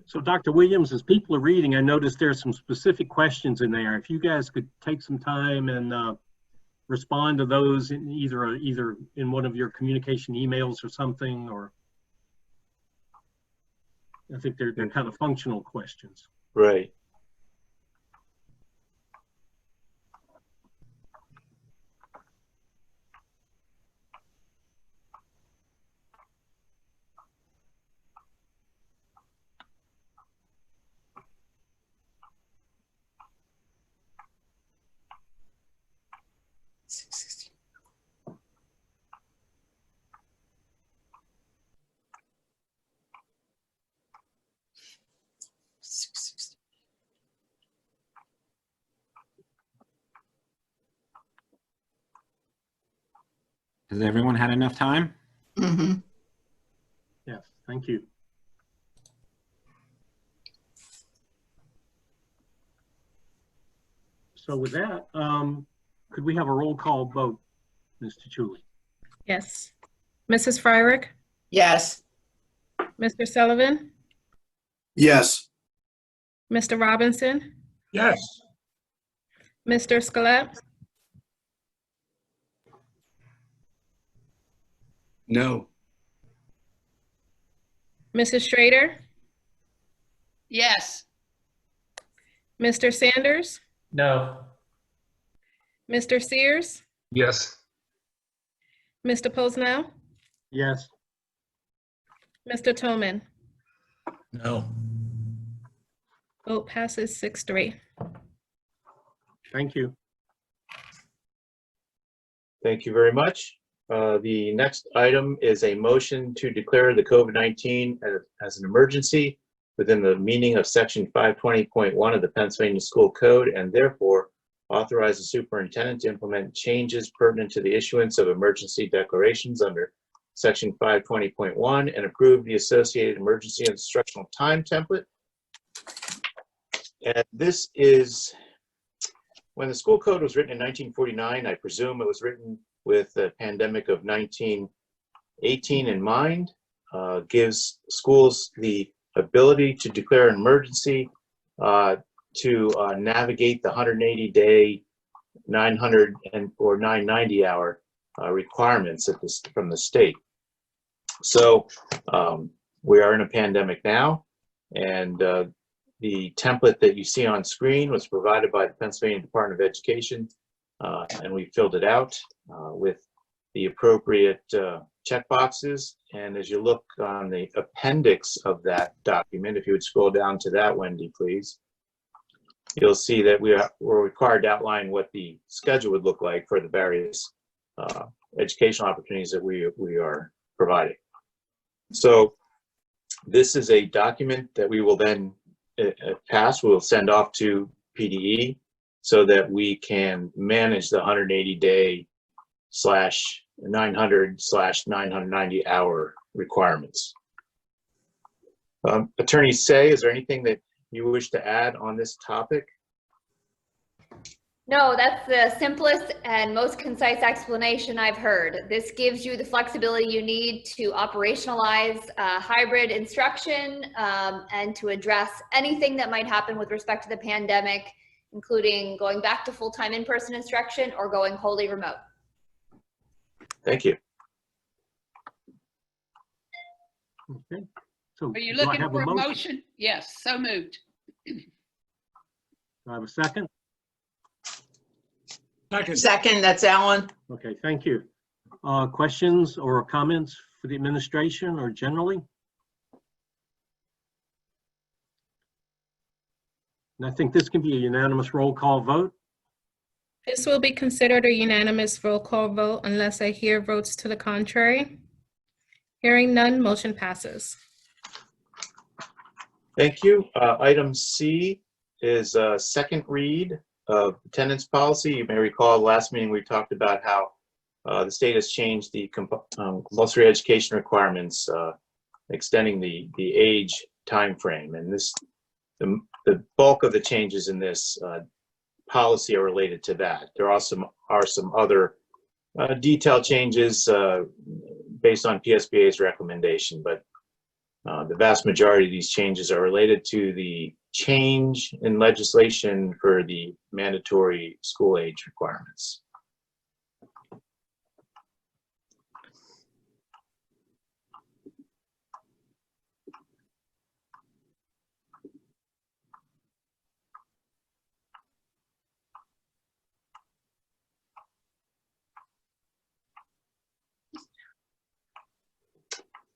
So Dr. Williams, as people are reading, I noticed there's some specific questions in there. If you guys could take some time and respond to those in either in one of your communication emails or something, or I think they're kind of functional questions. Right. Has everyone had enough time? Mm-hmm. Yes, thank you. So with that, could we have a roll call vote, Ms. Tichuli? Yes. Mrs. Fryrick, Yes. Mr. Sullivan, Yes. Mr. Robinson, Yes. Mr. Scalette, No. Mrs. Schrader, Yes. Mr. Sanders, No. Mr. Sears, Yes. Mr. Posnell, Yes. Mr. Toman. No. Vote passes 6-3. Thank you. Thank you very much. The next item is a motion to declare the COVID-19 as an emergency within the meaning of section 520.1 of the Pennsylvania School Code, and therefore authorize the superintendent to implement changes pertinent to the issuance of emergency declarations under section 520.1 and approve the associated emergency instructional time template. And this is, when the school code was written in 1949, I presume it was written with the pandemic of 1918 in mind, gives schools the ability to declare an emergency to navigate the 180-day, 900 or 990-hour requirements from the state. So we are in a pandemic now, and The template that you see on screen was provided by the Pennsylvania Department of Education, and we filled it out with the appropriate checkboxes. And as you look on the appendix of that document, if you would scroll down to that, Wendy, please, you'll see that we're required to outline what the schedule would look like for the various educational opportunities that we are providing. So this is a document that we will then pass, we'll send off to PDE so that we can manage the 180-day / 900 / 990 hour requirements. Attorney Say, is there anything that you wish to add on this topic? No, that's the simplest and most concise explanation I've heard. This gives you the flexibility you need to operationalize hybrid instruction and to address anything that might happen with respect to the pandemic, including going back to full-time in-person instruction or going wholly remote. Thank you. Okay. So Are you do I looking have for a a motion? motion? Yes, so moved. Do I have a second? Second, that's Alan. Okay, thank you. Questions or comments for the administration or generally? And I think this can be a unanimous roll call vote. This will be considered a unanimous roll call vote unless I hear votes to the contrary. Hearing none, motion passes. Thank you. Item C is a second read of attendance policy. You may recall last meeting we talked about how the state has changed the compulsory education requirements, extending the age time frame. And the bulk of the changes in this policy are related to that. There are some other detailed changes based on PSBA's recommendation, but the vast majority of these changes are related to the change in legislation for the mandatory school age requirements.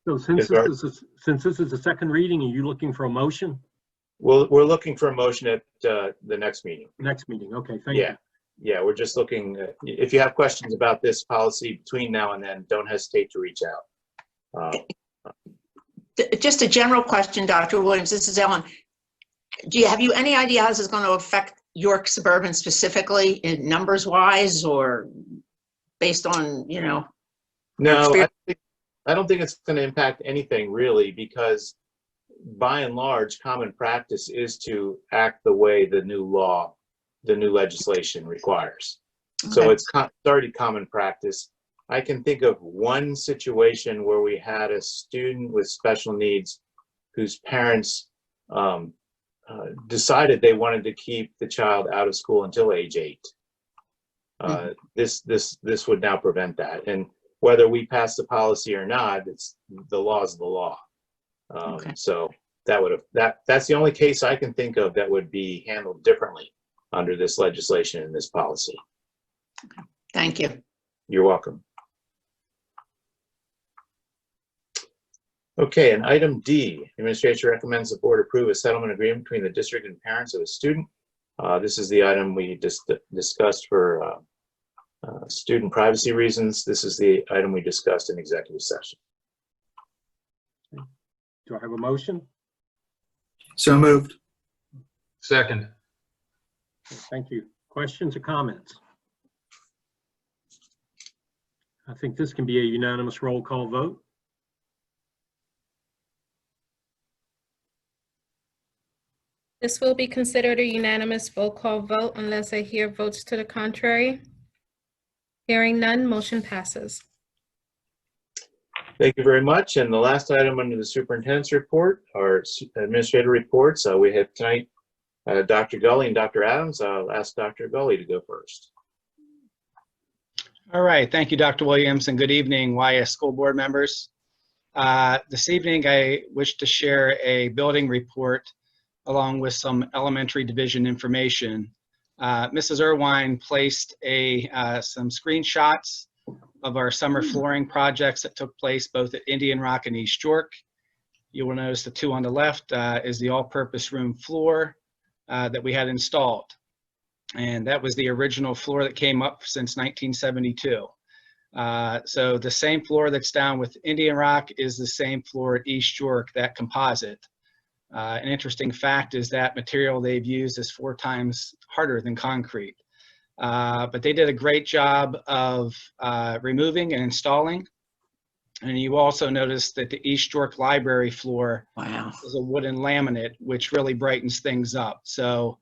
So since this is a second reading, are you looking for a motion? Well, we're looking for a motion at the next meeting. Next meeting, okay, thank you. Yeah, we're just looking, if you have questions about this policy between now and then, don't hesitate to reach out. Just a general question, Dr. Williams, this is Ellen. Have you any idea how this is going to affect York Suburban specifically in numbers wise or based on, you know? No, I don't think it's going to impact anything really, because by and large, common practice is to act the way the new legislation requires. Okay. So it's already common practice. I can think of one situation where we had a student with special needs whose parents decided they wanted to keep the child out of school until age 8. This would now prevent that. And whether we pass the policy or not, it's the law is the law. Okay. So that's the only case I can think of that would be handled differently under this legislation and this policy. Okay. Thank you. You're welcome. Okay, and item D, administration recommends the board approve a settlement agreement between the district and parents of a student. This is the item we discussed for student privacy reasons. This is the item we discussed in executive session. Do I have a motion? So moved. Second. Thank you. Questions or comments? I think this can be a unanimous roll call vote. This will be considered a unanimous roll call vote unless I hear votes to the contrary. Hearing none, motion passes. Thank you very much. And the last item under the superintendent's report are administrative reports. We have tonight Dr. Gully and Dr. Adams. I'll ask Dr. Gully to go first. All right. Thank you, Dr. Williams, and good evening, YS school board members. This evening, I wish to share a building report along with some elementary division information. Mrs. Irwine placed some screenshots of our summer flooring projects that took place both at Indian Rock and East York. You will notice the two on the left is the all-purpose room floor that we had installed. And that was the original floor that came up since 1972. So the same floor that's down with Indian Rock is the same floor at East York, that composite. An interesting fact is that material they've used is 4 times harder than concrete. But they did a great job of removing and installing. And you also notice that the East York Library floor is a wooden laminate, which really brightens things up. So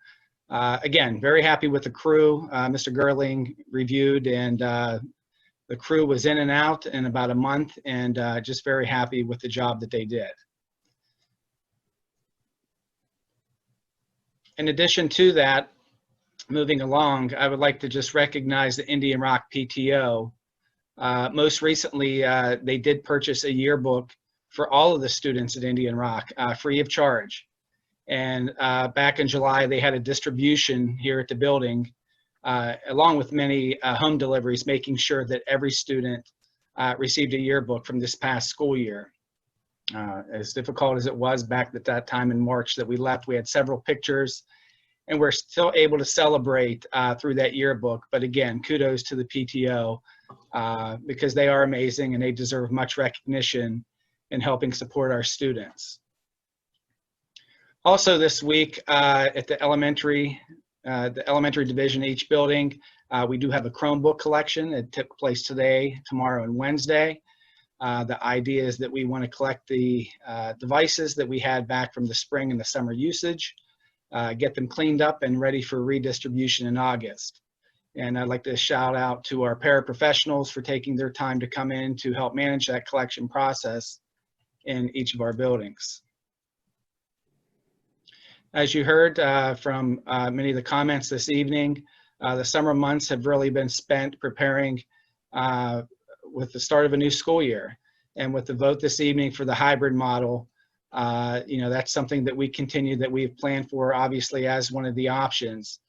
again, very happy with the crew. Mr. Gerling reviewed, and the crew was in and out in about a month, and just very happy with the job that they did. In addition to that, moving along, I would like to just recognize the Indian Rock PTO. Most recently, they did purchase a yearbook for all of the students at Indian Rock, free of charge. And back in July, they had a distribution here at the building, along with many home deliveries, making sure that every student received a yearbook from this past school year. As difficult as it was back at that time in March that we left, we had several pictures, and we're still able to celebrate through that yearbook. But again, kudos to the PTO because they are amazing and they deserve much recognition in helping support our students. Also this week at the elementary division, each building, we do have a Chromebook collection. It took place today, tomorrow, and Wednesday. The idea is that we want to collect the devices that we had back from the spring and the summer usage, get them cleaned up and ready for redistribution in August. And I'd like to shout out to our paraprofessionals for taking their time to come in to help manage that collection process in each of our buildings. As you heard from many of the comments this evening, the summer months have really been spent preparing with the start of a new school year. And with the vote this evening for the hybrid model, that's something that we've planned for, obviously, as one of the options.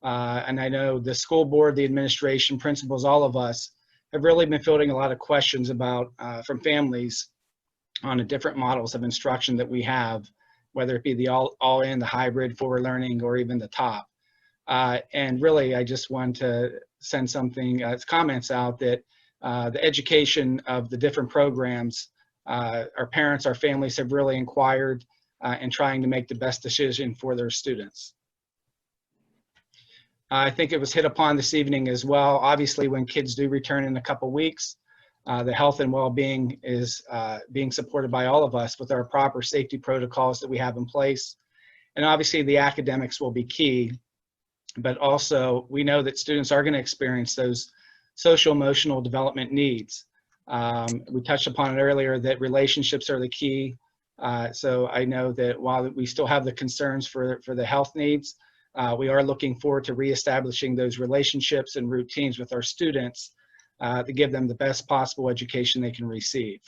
And I know the school board, the administration, principals, all of us have really been fielding a lot of questions about from families on the different models of instruction that we have, whether it be the all-in, the hybrid, forward learning, or even the top. And really, I just want to send something, comments out that the education of the different programs, our parents, our families have really inquired and trying to make the best decision for their students. I think it was hit upon this evening as well. Obviously, when kids do return in a couple weeks, the health and well-being is being supported by all of us with our proper safety protocols that we have in place. And obviously, the academics will be key, but also we know that students are going to experience those social emotional development needs. We touched upon it earlier that relationships are the key. So I know that while we still have the concerns for the health needs, we are looking forward to reestablishing those relationships and routines with our students to give them the best possible education they can receive.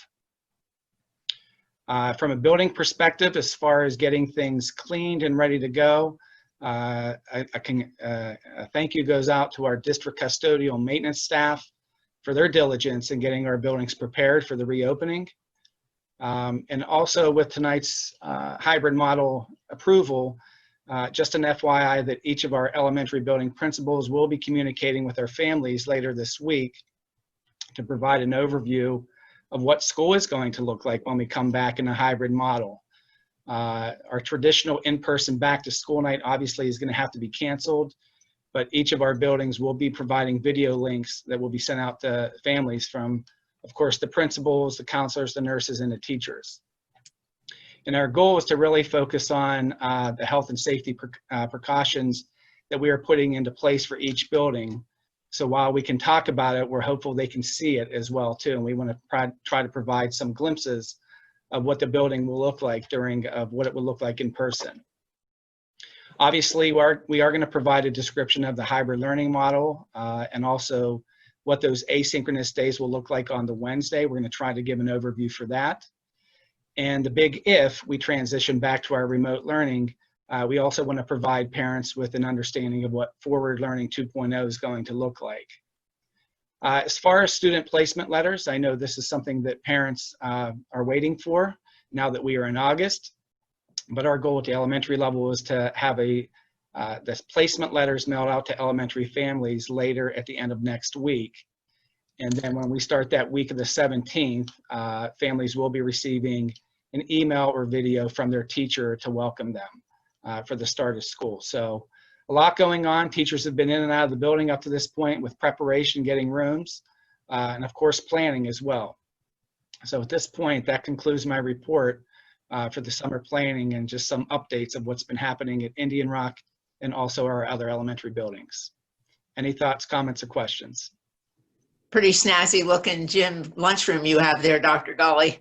From a building perspective, as far as getting things cleaned and ready to go, a thank you goes out to our district custodial maintenance staff for their diligence in getting our buildings prepared for the reopening. And also with tonight's hybrid model approval, just an FYI that each of our elementary building principals will be communicating with our families later this week to provide an overview of what school is going to look like when we come back in a hybrid model. Our traditional in-person back to school night obviously is going to have to be canceled, but each of our buildings will be providing video links that will be sent out to families from, of course, the principals, the counselors, the nurses, and the teachers. And our goal is to really focus on the health and safety precautions that we are putting into place for each building. So while we can talk about it, we're hopeful they can see it as well too. And we want to try to provide some glimpses of what the building will look like what it will look like in person. Obviously, we are going to provide a description of the hybrid learning model and also what those asynchronous days will look like on the Wednesday. We're going to try to give an overview for that. And the big if we transition back to our remote learning, We also want to provide parents with an understanding of what Forward Learning 2.0 is going to look like. As far as student placement letters, I know this is something that parents are waiting for now that we are in August, but our goal at the elementary level is to have this placement letters mailed out to elementary families later at the end of next week. And then when we start that week of the 17th, families will be receiving an email or video from their teacher to welcome them for the start of school. So a lot going on. Teachers have been in and out of the building up to this point with preparation, getting rooms, and of course planning as well. So at this point, that concludes my report for the summer planning and just some updates of what's been happening at Indian Rock and also our other elementary buildings. Any thoughts, comments, or questions? Pretty snazzy looking gym lunchroom you have there, Dr. Gully.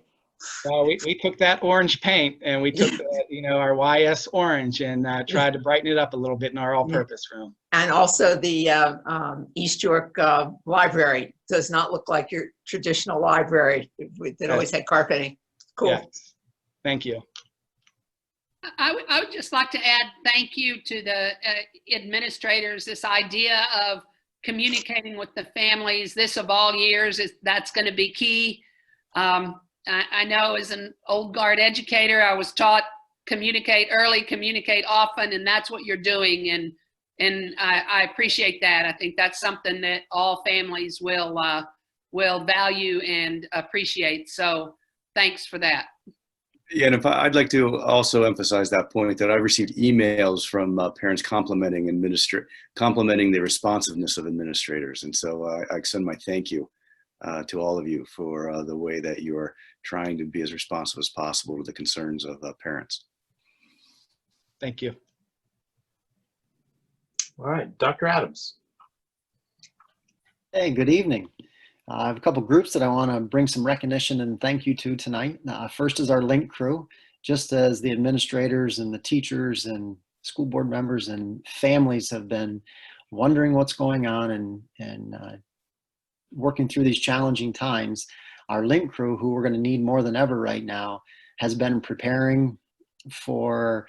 We took that orange paint and we took our YS orange and tried to brighten it up a little bit in our all-purpose room. And also the East York Library does not look like your traditional library that always had carpeting. Cool. Yes. Thank you. I would just like to add thank you to the administrators. This idea of communicating with the families, this of all years, that's going to be key. I know as an old guard educator, I was taught communicate early, communicate often, and that's what you're doing. And I appreciate that. I think that's something that all families will value and appreciate. So thanks for that. Yeah, and I'd like to also emphasize that point that I received emails from parents complimenting the responsiveness of administrators. And so I extend my thank you to all of you for the way that you're trying to be as responsive as possible to the concerns of parents. Thank you. All right, Dr. Adams. Hey, good evening. I have a couple groups that I want to bring some recognition and thank you to tonight. First is our LINC crew, just as the administrators and the teachers and school board members and families have been wondering what's going on and working through these challenging times. Our LINC crew, who we're going to need more than ever right now, has been preparing for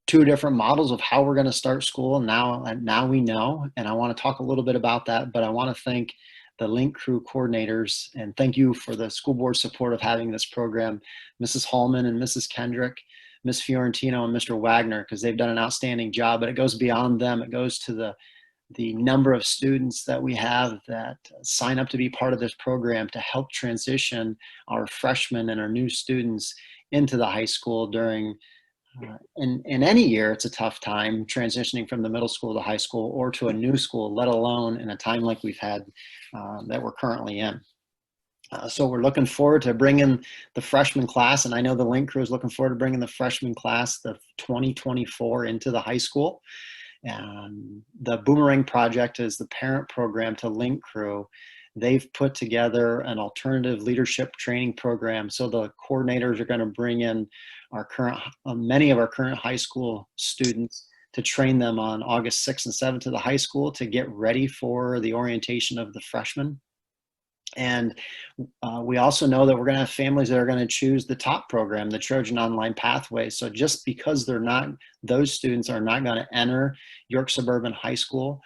2 different models of how we're going to start school. Now we know, and I want to talk a little bit about that, but I want to thank the LINC crew coordinators and thank you for the school board support of having this program, Mrs. Hallman and Mrs. Kendrick, Ms. Fiorentino and Mr. Wagner, because they've done an outstanding job, but it goes beyond them. It goes to the number of students that we have that sign up to be part of this program to help transition our freshmen and our new students into the high school during, in any year, it's a tough time transitioning from the middle school to high school or to a new school, let alone in a time like we've had that we're currently in. So we're looking forward to bringing the freshman class, and I know the LINC crew is looking forward to bringing the freshman class, the 2024, into the high school. And the Boomerang Project is the parent program to LINC crew. They've put together an alternative leadership training program. So the coordinators are going to bring in many of our current high school students to train them on August 6th and 7th to the high school to get ready for the orientation of the freshmen. And we also know that we're going to have families that are going to choose the top program, the Trojan Online Pathway. So just because those students are not going to enter York Suburban High School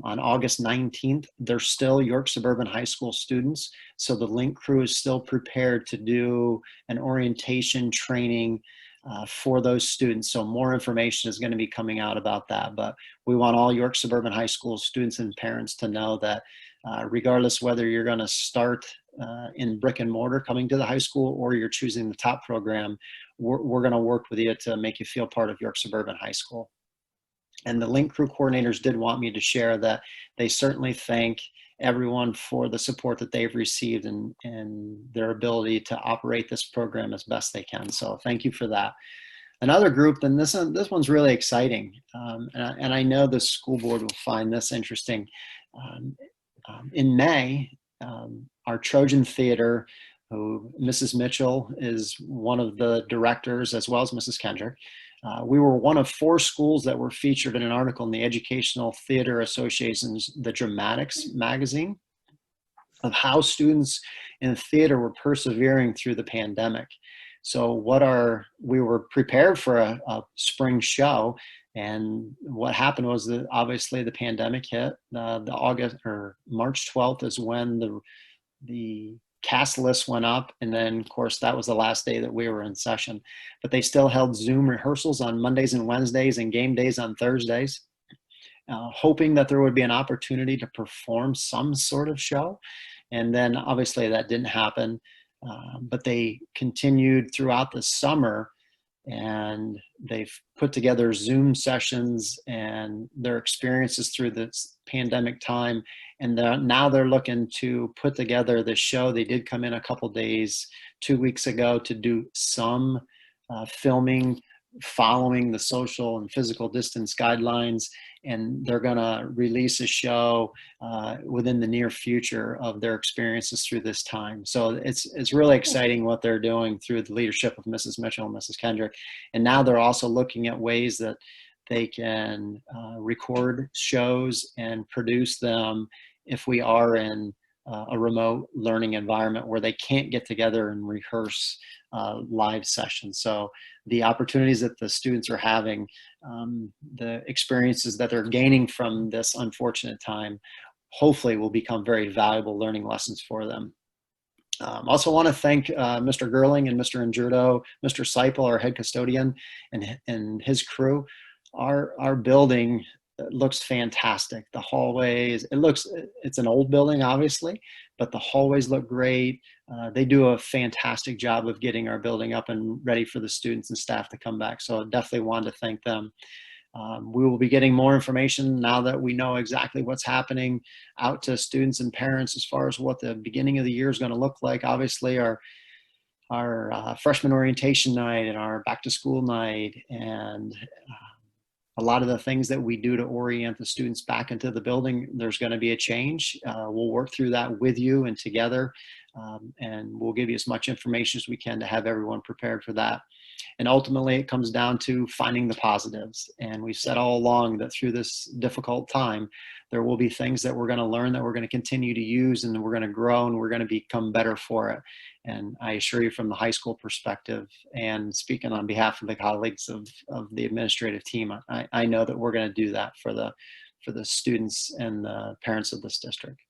on August 19th, they're still York Suburban High School students. So the LINC crew is still prepared to do an orientation training for those students. So more information is going to be coming out about that. But we want all York Suburban High School students and parents to know that regardless whether you're going to start in brick and mortar coming to the high school or you're choosing the top program, we're going to work with you to make you feel part of York Suburban High School. And the LINC crew coordinators did want me to share that they certainly thank everyone for the support that they've received and their ability to operate this program as best they can. So thank you for that. Another group, and this one's really exciting, and I know the school board will find this interesting. In May, our Trojan Theater, who Mrs. Mitchell is one of the directors, as well as Mrs. Kendrick, we were one of 4 schools that were featured in an article in the Educational Theater Association's The Dramatics magazine of how students in theater were persevering through the pandemic. So we were prepared for a spring show, and what happened was that obviously the pandemic hit. The August or March 12th is when the cast list went up, and then of course that was the last day that we were in session. But they still held Zoom rehearsals on Mondays and Wednesdays and game days on Thursdays, hoping that there would be an opportunity to perform some sort of show. And then obviously that didn't happen, but they continued throughout the summer, and they've put together Zoom sessions and their experiences through this pandemic time. And now they're looking to put together the show. They did come in a couple days, 2 weeks ago, to do some filming following the social and physical distance guidelines. And they're going to release a show within the near future of their experiences through this time. So it's really exciting what they're doing through the leadership of Mrs. Mitchell and Mrs. Kendrick. And now they're also looking at ways that they can record shows and produce them if we are in a remote learning environment where they can't get together and rehearse live sessions. So the opportunities that the students are having, the experiences that they're gaining from this unfortunate time, hopefully will become very valuable learning lessons for them. Also want to thank Mr. Gerling and Mr. Injurdo, Mr. Seipel, our head custodian, and his crew. Our building looks fantastic. The hallways, it's an old building, obviously, but the hallways look great. They do a fantastic job of getting our building up and ready for the students and staff to come back. So I definitely wanted to thank them. We will be getting more information now that we know exactly what's happening out to students and parents as far as what the beginning of the year is going to look like. Obviously, our freshman orientation night and our back to school night, and a lot of the things that we do to orient the students back into the building, there's going to be a change. We'll work through that with you and together, and we'll give you as much information as we can to have everyone prepared for that. And ultimately, it comes down to finding the positives. And we've said all along that through this difficult time, there will be things that we're going to learn, that we're going to continue to use, and we're going to grow, and we're going to become better for it. And I assure you, from the high school perspective, and speaking on behalf of the colleagues of the administrative team, I know that we're going to do that for the students and the parents of this district.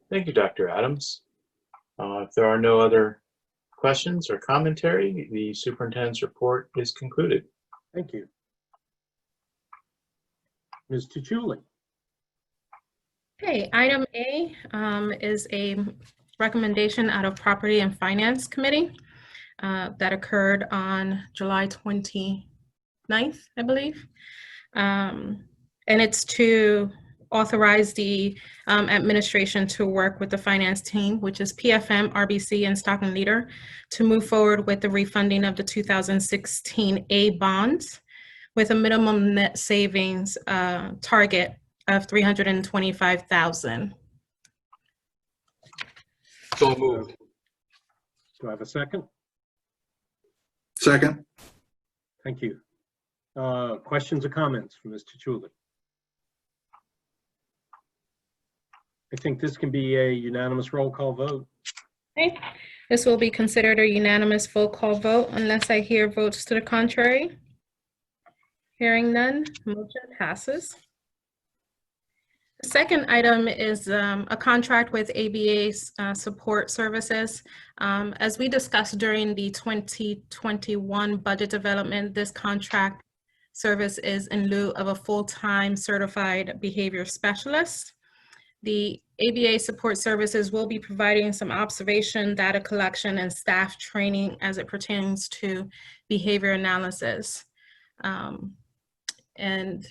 Thank you, Dr. Adams. If there are no other questions or commentary, the superintendent's report is concluded. Thank you. Ms. Tuchuli. Okay, item A is a recommendation out of Property and Finance Committee that occurred on July 29th, I believe. And it's to authorize the administration to work with the finance team, which is PFM, RBC, and Stockton Leader, to move forward with the refunding of the 2016 A bonds with a minimum net savings target of $325,000. So moved. Do I have a second? Second. Thank you. Questions or comments from Ms. Tuchuli? I think this can be a unanimous roll call vote. Okay, this will be considered a unanimous full call vote unless I hear votes to the contrary. Hearing none, motion passes. The second item is a contract with ABA Support Services. As we discussed during the 2021 budget development, this contract service is in lieu of a full-time certified behavior specialist. The ABA Support Services will be providing some observation, data collection, and staff training as it pertains to behavior analysis. And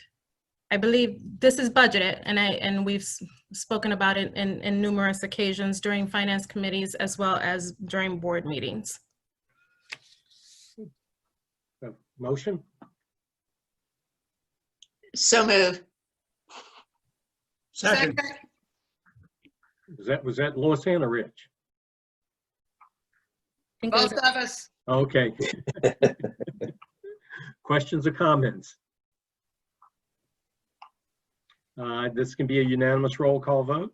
I believe this is budgeted, and we've spoken about it in numerous occasions during finance committees as well as during board meetings. Motion? So move. Second. Was that Lois Ann or Rich? Both of us. Okay. Questions or comments? This can be a unanimous roll call vote.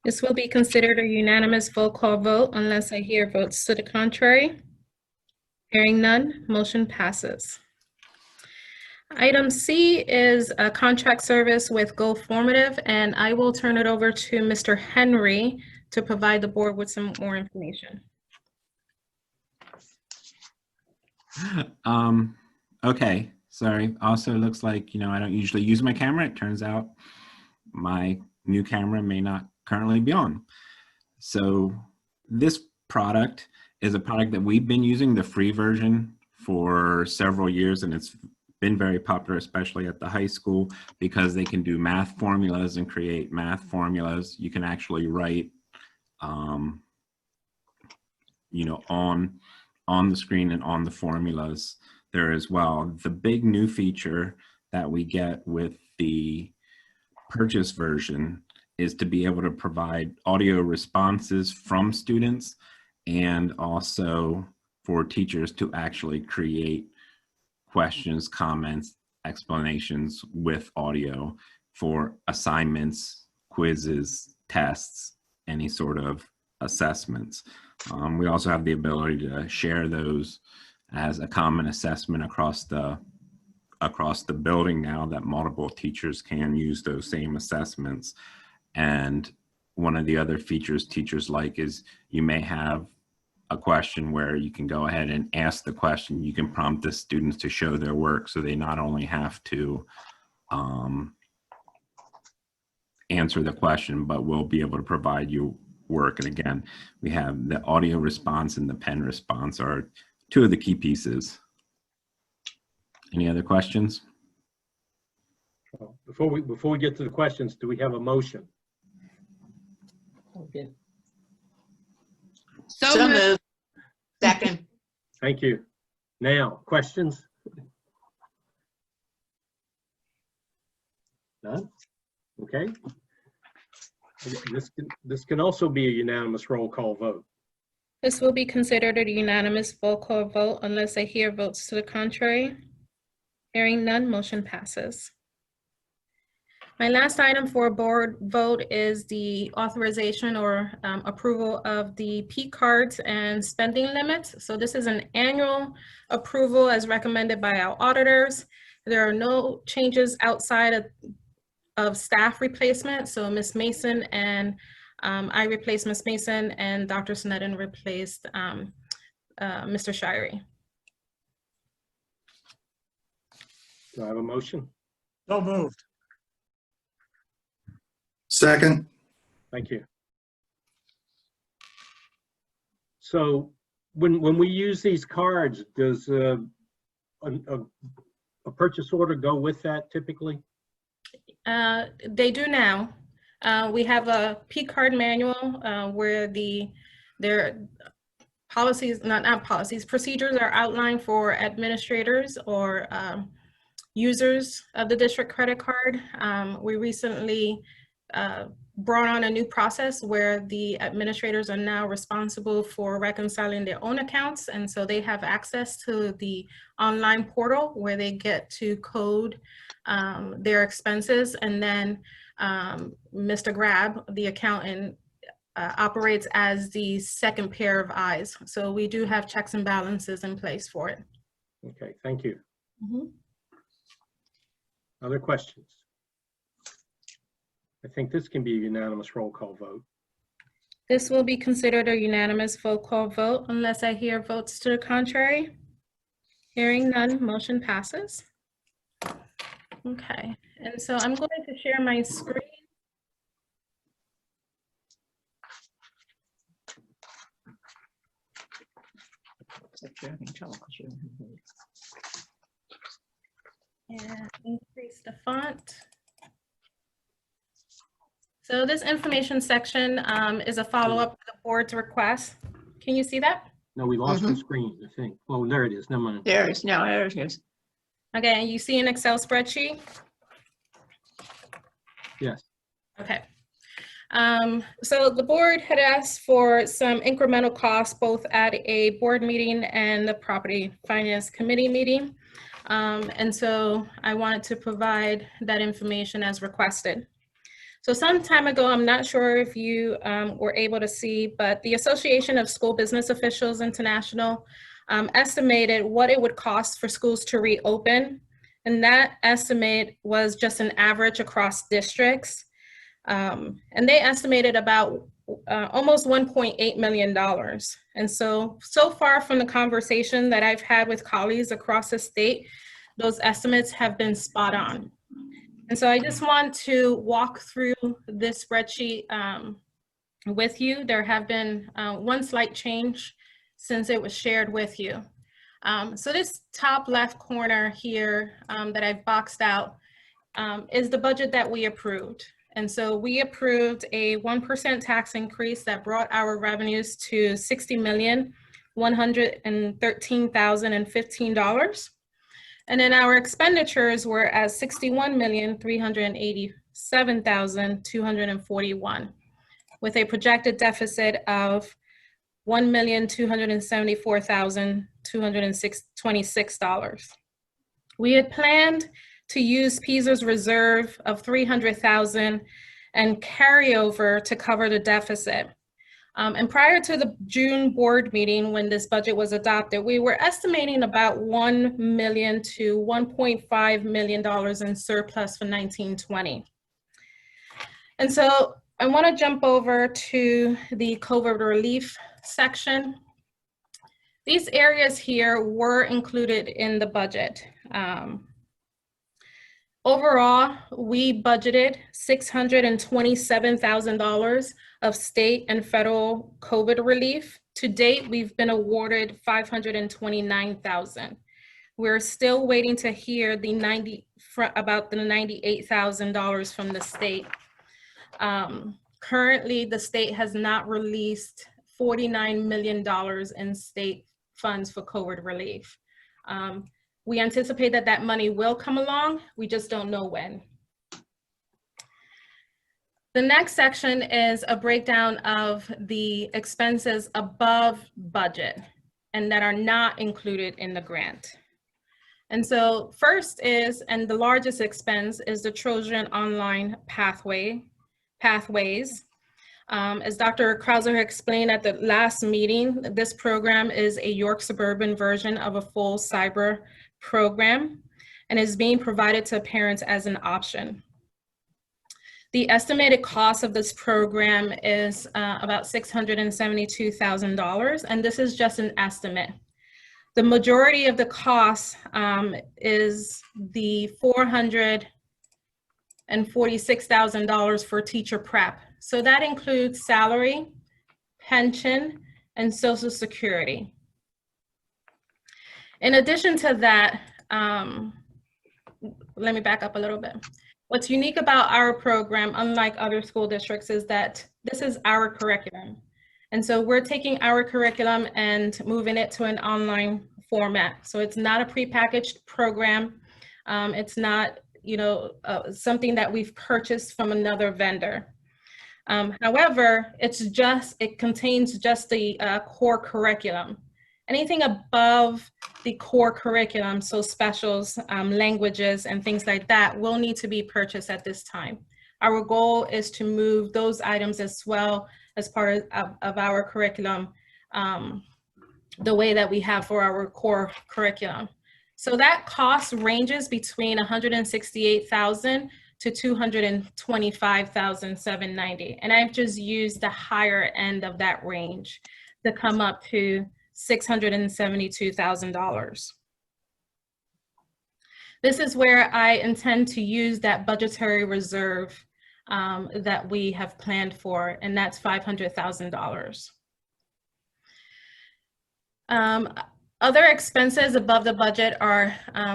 This will be considered a unanimous full call vote unless I hear votes to the contrary. Hearing none, motion passes. Item C is a contract service with Go Formative, and I will turn it over to Mr. Henry to provide the board with some more information. Okay, sorry. Also looks like, I don't usually use my camera. It turns out my new camera may not currently be on. So this product is a product that we've been using, the free version, for several years, and it's been very popular, especially at the high school, because they can do math formulas and create math formulas. You can actually write, on the screen and on the formulas there as well. The big new feature that we get with the purchase version is to be able to provide audio responses from students, and also for teachers to actually create questions, comments, explanations with audio for assignments, quizzes, tests, any sort of assessments. We also have the ability to share those as a common assessment across the building now, that multiple teachers can use those same assessments. And one of the other features teachers like is you may have a question where you can go ahead and ask the question. You can prompt the students to show their work, so they not only have to answer the question, but we'll be able to provide you work. And again, we have the audio response and the pen response are two of the key pieces. Any other questions? Before we get to the questions, do we have a motion? Okay. So moved. Second. Thank you. Now, questions? None? Okay. This can also be a unanimous roll call vote. This will be considered a unanimous full call vote unless I hear votes to the contrary. Hearing none, motion passes. My last item for board vote is the authorization or approval of the P cards and spending limits. So this is an annual approval as recommended by our auditors. There are no changes outside of staff replacement. So Ms. Mason and I replaced Ms. Mason, and Dr. Sneddon replaced Mr. Shirey. Do I have a motion? So moved. Second. Thank you. So when we use these cards, does a purchase order go with that typically? They do now. We have a P card manual where their policies, not policies, procedures are outlined for administrators or users of the district credit card. We recently brought on a new process where the administrators are now responsible for reconciling their own accounts. And so they have access to the online portal where they get to code their expenses. And then Mr. Grab, the accountant, operates as the second pair of eyes. So we do have checks and balances in place for it. Okay, thank you. Mm-hmm. Other questions? I think this can be a unanimous roll call vote. This will be considered a unanimous full call vote unless I hear votes to the contrary. Hearing none, motion passes. Okay, and so I'm going to share my screen. And increase the font. So this information section is a follow-up to the board's request. Can you see that? No, we lost the screen, I think. Oh, there it is. Never mind. There it is. No, there it is. Okay, you see an Excel spreadsheet? Yes. Okay. So the board had asked for some incremental costs both at a board meeting and the property finance committee meeting. And so I wanted to provide that information as requested. So some time ago, I'm not sure if you were able to see, but the Association of School Business Officials International estimated what it would cost for schools to reopen. And that estimate was just an average across districts. And they estimated about almost $1.8 million. And so far from the conversation that I've had with colleagues across the state, those estimates have been spot on. And so I just want to walk through this spreadsheet with you. There have been one slight change since it was shared with you. So this top left corner here that I've boxed out is the budget that we approved. And so we approved a 1% tax increase that brought our revenues to $60,113,015. And then our expenditures were at $61,387,241, with a projected deficit of $1,274,226. We had planned to use PESA's reserve of $300,000 and carryover to cover the deficit. And prior to the June board meeting, when this budget was adopted, we were estimating about $1 million to $1.5 million in surplus for 1920. And so I want to jump over to the COVID relief section. These areas here were included in the budget. Overall, we budgeted $627,000 of state and federal COVID relief. To date, we've been awarded $529,000. We're still waiting to hear about the $98,000 from the state. Currently, the state has not released $49 million in state funds for COVID relief. We anticipate that that money will come along. We just don't know when. The next section is a breakdown of the expenses above budget and that are not included in the grant. And so first is, and the largest expense is the Trojan Online Pathways. As Dr. Krauser explained at the last meeting, this program is a York Suburban version of a full cyber program and is being provided to parents as an option. The estimated cost of this program is about $672,000, and this is just an estimate. The majority of the cost is the $446,000 for teacher prep. So that includes salary, pension, and Social Security. In addition to that, let me back up a little bit. What's unique about our program, unlike other school districts, is that this is our curriculum. And so we're taking our curriculum and moving it to an online format. So it's not a prepackaged program. It's not, something that we've purchased from another vendor. However, it contains just the core curriculum. Anything above the core curriculum, so specials, languages, and things like that, will need to be purchased at this time. Our goal is to move those items as well as part of our curriculum, the way that we have for our core curriculum. So that cost ranges between $168,000 to $225,790. And I've just used the higher end of that range to come up to $672,000. This is where I intend to use that budgetary reserve that we have planned for, and that's $500,000. Other expenses above the budget are,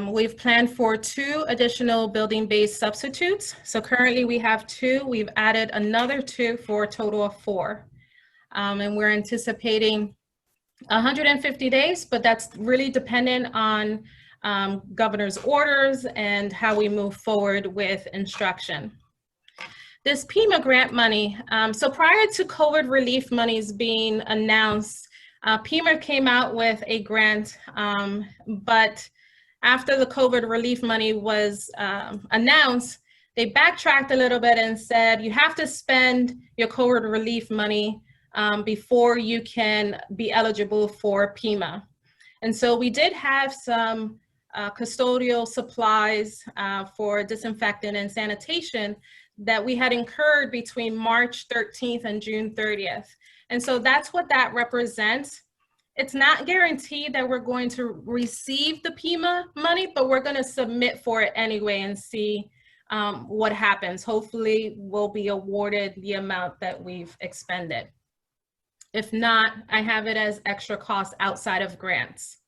we've planned for 2 additional building-based substitutes. So currently we have 2, we've added another 2 for a total of 4. And we're anticipating 150 days, but that's really dependent on governor's orders and how we move forward with instruction. This PEMA grant money, so prior to COVID relief monies being announced, PEMA came out with a grant, but after the COVID relief money was announced, they backtracked a little bit and said you have to spend your COVID relief money before you can be eligible for PEMA. And so we did have some custodial supplies for disinfectant and sanitation that we had incurred between March 13th and June 30th. And so that's what that represents. It's not guaranteed that we're going to receive the PEMA money, but we're going to submit for it anyway and see what happens. Hopefully we'll be awarded the amount that we've expended. If not, I have it as extra cost outside of grants.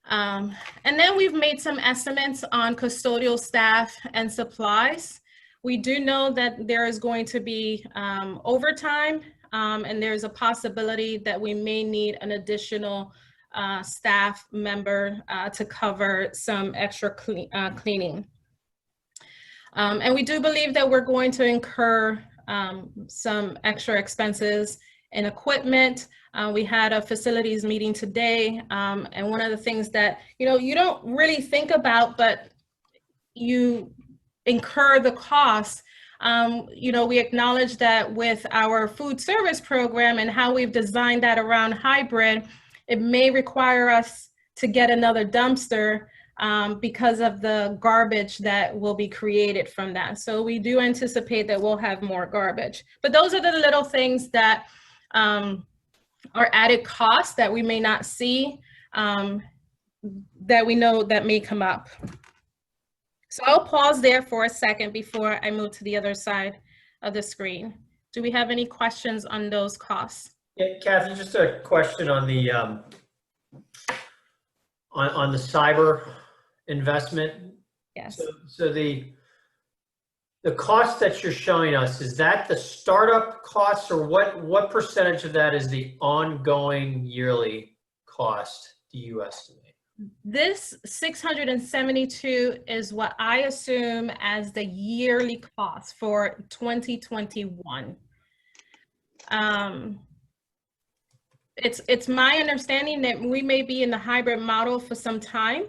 And then we've made some estimates on custodial staff and supplies. We do know that there is going to be overtime, and there's a possibility that we may need an additional staff member to cover some extra cleaning. And we do believe that we're going to incur some extra expenses in equipment. We had a facilities meeting today, and one of the things that you don't really think about, but you incur the cost. We acknowledge that with our food service program and how we've designed that around hybrid, it may require us to get another dumpster because of the garbage that will be created from that. So we do anticipate that we'll have more garbage. But those are the little things that are added costs that we may not see, that we know that may come up. So I'll pause there for a second before I move to the other side of the screen. Do we have any questions on those costs? Yeah, Kathy, just a question on the cyber investment. Yes. So the cost that you're showing us, is that the startup costs, or what percentage of that is the ongoing yearly cost do you estimate? This 672 is what I assume as the yearly cost for 2021. It's my understanding that we may be in the hybrid model for some time.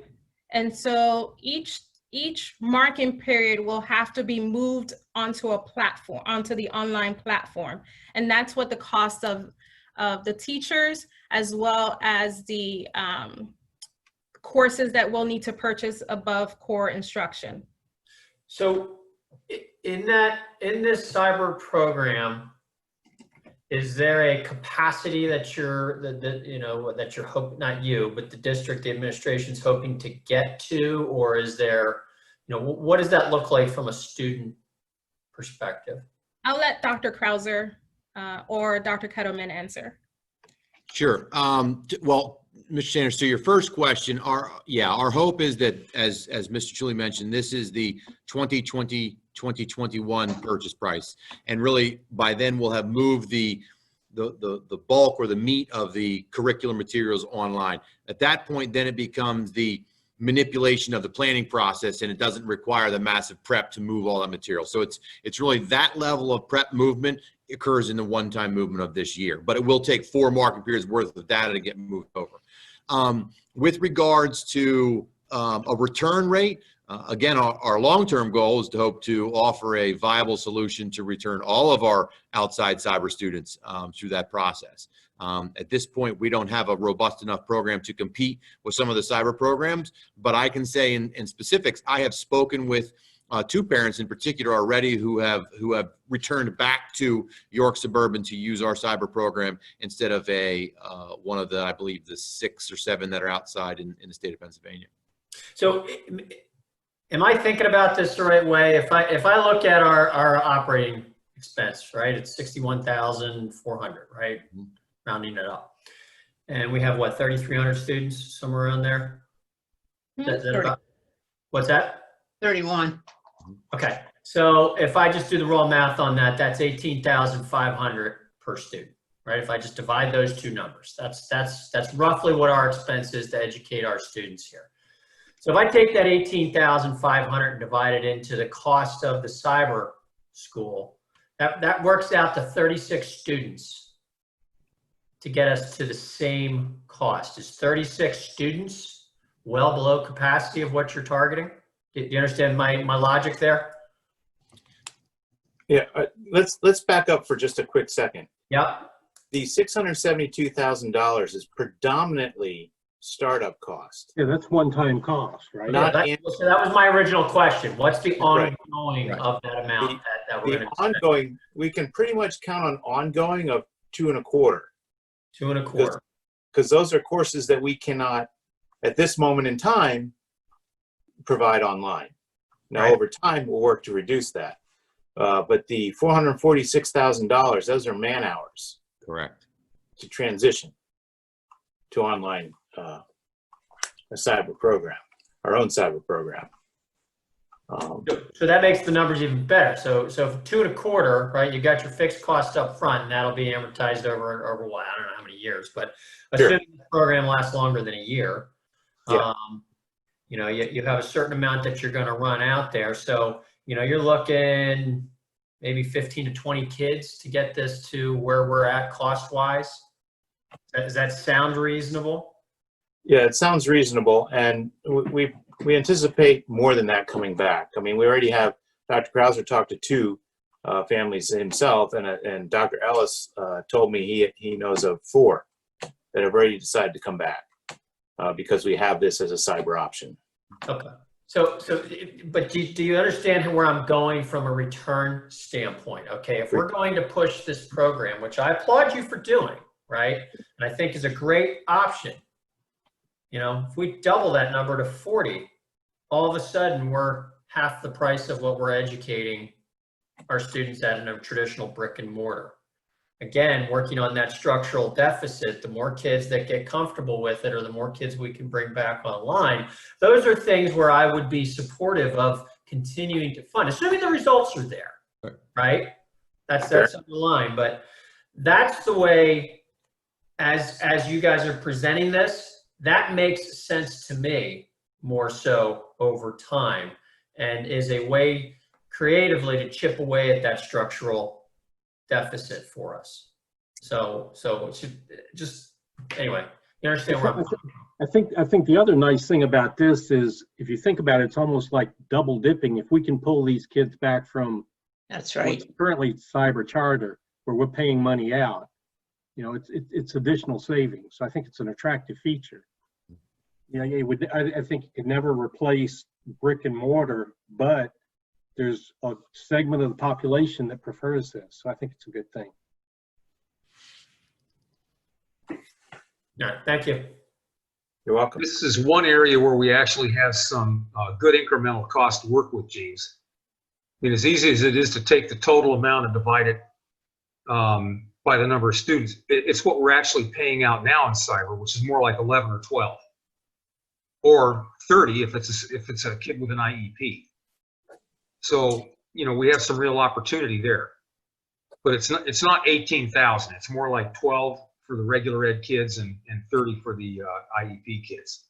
And so each marking period will have to be moved onto a platform, onto the online platform. And that's what the cost of the teachers, as well as the courses that we'll need to purchase above core instruction. So in this cyber program, is there a capacity that you're hoping, not you, but the district, the administration's hoping to get to, or is there, what does that look like from a student perspective? I'll let Dr. Krauser or Dr. Kettleman answer. Sure. Well, Mr. Sanders, to your first question, our hope is that, as Mr. Chuli mentioned, this is the 2020-2021 purchase price. And really, by then, we'll have moved the bulk or the meat of the curriculum materials online. At that point, then it becomes the manipulation of the planning process, and it doesn't require the massive prep to move all that material. So it's really that level of prep movement occurs in the one-time movement of this year, but it will take 4 market periods worth of data to get moved over. With regards to a return rate, again, our long-term goal is to hope to offer a viable solution to return all of our outside cyber students through that process. At this point, we don't have a robust enough program to compete with some of the cyber programs, but I can say in specifics, I have spoken with 2 parents in particular already who have returned back to York Suburban to use our cyber program instead of one of the, I believe, the 6 or 7 that are outside in the state of Pennsylvania. So am I thinking about this the right way? If I look at our operating expense, right, it's $61,400, right? Rounding it up. And we have what, 3,300 students, somewhere around there? What's that? 31. Okay, so if I just do the raw math on that, that's 18,500 per student, right? If I just divide those 2 numbers, that's roughly what our expense is to educate our students here. So if I take that 18,500 and divide it into the cost of the cyber school, that works out to 36 students to get us to the same cost. Is 36 students well below capacity of what you're targeting? Do you understand my logic there? Yeah, let's back up for just a quick second. Yep. The $672,000 is predominantly startup cost. Yeah, that's one-time cost, right? Not that, in- so that was my original question. What's the Right. ongoing of that amount that we're The going to spend? ongoing, we can pretty much count on ongoing of 2.25. 2.25. Because those are courses that we cannot, at this moment in time, provide online. Now, Right. over time, we'll work to reduce that. But the $446,000, those are man hours Correct. to transition to online, a cyber program, our own cyber program. So that makes the numbers even better. So for 2.25, right? You got your fixed costs up front, and that'll be amortized over what? I don't know how many years, but Sure. assuming the program lasts longer than a year, Yeah. you know, you have a certain amount that you're going to run out there. So, you know, you're looking maybe 15 to 20 kids to get this to where we're at cost-wise. Does that sound reasonable? Yeah, it sounds reasonable, and we anticipate more than that coming back. I mean, we already have, Dr. Krauser talked to 2 families himself, and Dr. Ellis told me he knows of 4 that have already decided to come back because we have this as a cyber option. Okay. But do you understand where I'm going from a return standpoint? Okay, if we're going to push this program, which I applaud you for doing, right? And I think is a great option. You know, if we double that number to 40, all of a sudden we're half the price of what we're educating our students at in a traditional brick and mortar. Again, working on that structural deficit, the more kids that get comfortable with it, or the more kids we can bring back online, those are things where I would be supportive of continuing to fund, assuming the results are there, right? That's on the line, but that's the way, as you guys are presenting this, that makes sense to me more so over time, and is a way creatively to chip away at that structural deficit for us. So it should just, anyway, you understand where I'm coming I think the other nice thing about this is, if you think about it, it's almost like double dipping. If we can pull these kids back from That's right. what's currently cyber charter, where we're paying money out, you know, it's additional savings. So I think it's an attractive feature. Yeah, I think it could never replace brick and mortar, but there's a segment of the population that prefers this. So I think it's a good thing. All right, thank you. You're welcome. This is one area where we actually have some good incremental cost to work with, James. I mean, as easy as it is to take the total amount and divide it by the number of students, it's what we're actually paying out now in cyber, which is more like 11 or 12, or 30 if it's a kid with an IEP. So, you know, we have some real opportunity there, but it's not 18,000. It's more like 12 for the regular ed kids and 30 for the IEP kids.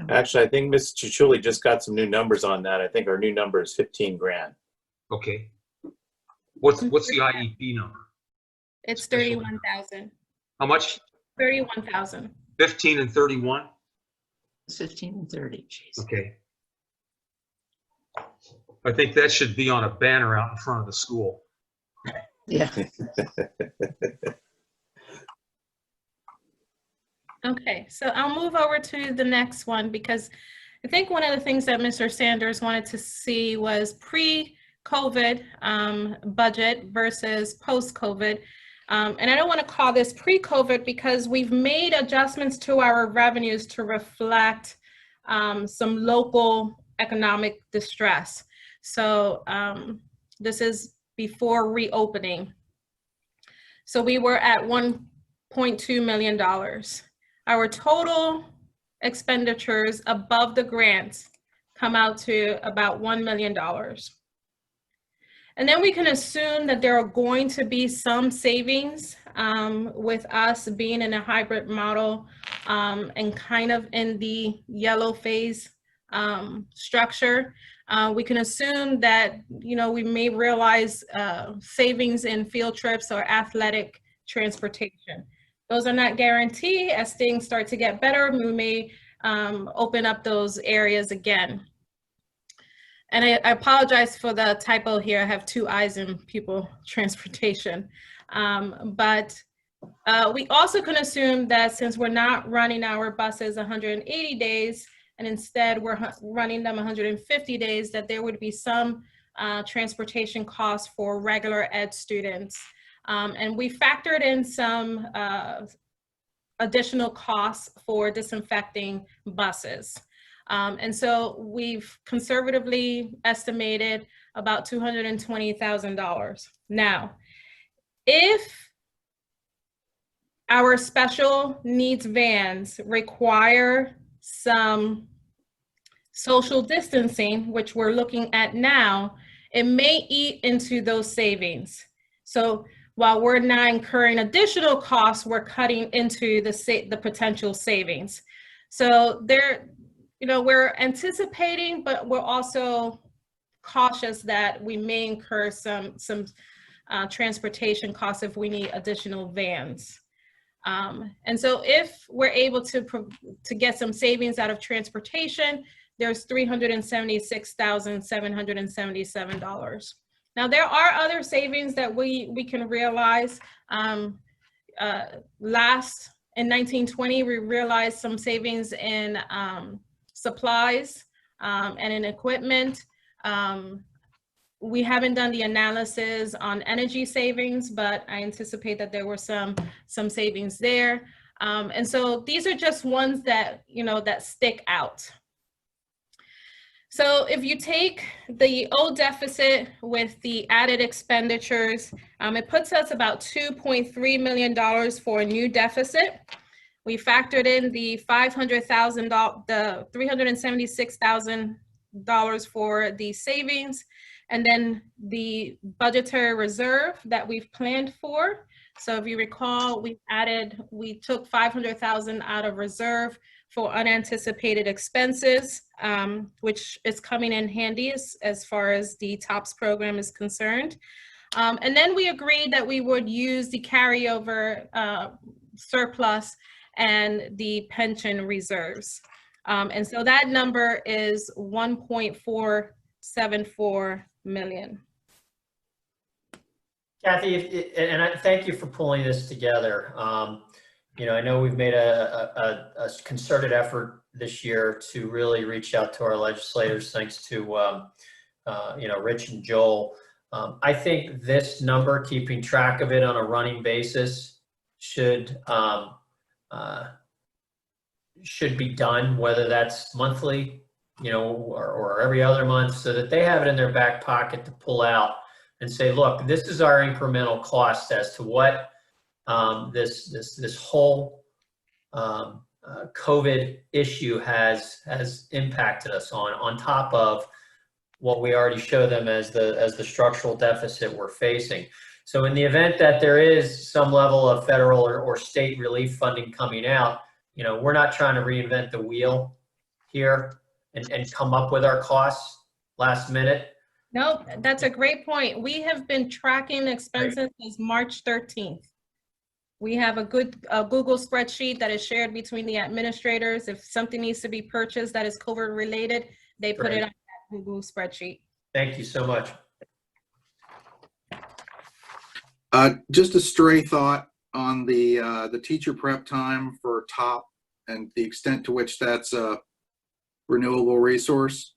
Actually, I think Ms. Chichuli just got some new numbers on that. I think our new number is 15 grand. Okay. What's the IEP number? It's 31,000. How much? 31,000. 15 and 31? It's 15 and 30, jeez. Okay. I think that should be on a banner out in front of the school. Yeah. Okay, so I'll move over to the next one, because I think one of the things that Mr. Sanders wanted to see was pre-COVID budget versus post-COVID. And I don't want to call this pre-COVID because we've made adjustments to our revenues to reflect some local economic distress. So this is before reopening. So we were at $1.2 million. Our total expenditures above the grants come out to about $1 million. And then we can assume that there are going to be some savings with us being in a hybrid model and kind of in the yellow phase structure. We can assume that, you know, we may realize savings in field trips or athletic transportation. Those are not guaranteed. As things start to get better, we may open up those areas again. And I apologize for the typo here. I have two I's in people transportation. But we also can assume that since we're not running our buses 180 days, and instead we're running them 150 days, that there would be some transportation costs for regular ed students. And we factored in some additional costs for disinfecting buses. And so we've conservatively estimated about $220,000. Now, if our special needs vans require some social distancing, which we're looking at now, it may eat into those savings. So while we're not incurring additional costs, we're cutting into the potential savings. So we're anticipating, but we're also cautious that we may incur some transportation costs if we need additional vans. And so if we're able to get some savings out of transportation, there's $376,777. Now, there are other savings that we can realize. In 1920, we realized some savings in supplies and in equipment. We haven't done the analysis on energy savings, but I anticipate that there were some savings there. And so these are just ones that, that stick out. So if you take the old deficit with the added expenditures, it puts us about $2.3 million for a new deficit. We factored in the $500,000, the $376,000 for the savings, and then the budgetary reserve that we've planned for. So if you recall, we took $500,000 out of reserve for unanticipated expenses, which is coming in handy as far as the TOPS program is concerned. And then we agreed that we would use the carryover surplus and the pension reserves. And so that number is $1.474 million. Kathy, and I thank you for pulling this together. I know we've made a concerted effort this year to really reach out to our legislators, thanks to Rich and Joel. I think this number, keeping track of it on a running basis, should be done, whether that's monthly, or every other month, so that they have it in their back pocket to pull out and say, look, this is our incremental cost as to what this whole COVID issue has impacted us on top of what we already show them as the structural deficit we're facing. So in the event that there is some level of federal or state relief funding coming out, we're not trying to reinvent the wheel here and come up with our costs last minute. No, that's a great point. We have been tracking expenses since March 13th. We have a good Google spreadsheet that is shared between the administrators. If something needs to be purchased that is COVID related, they put it on that Google spreadsheet. Thank you so much. Just a stray thought on the teacher prep time for TOP and the extent to which that's a renewable resource.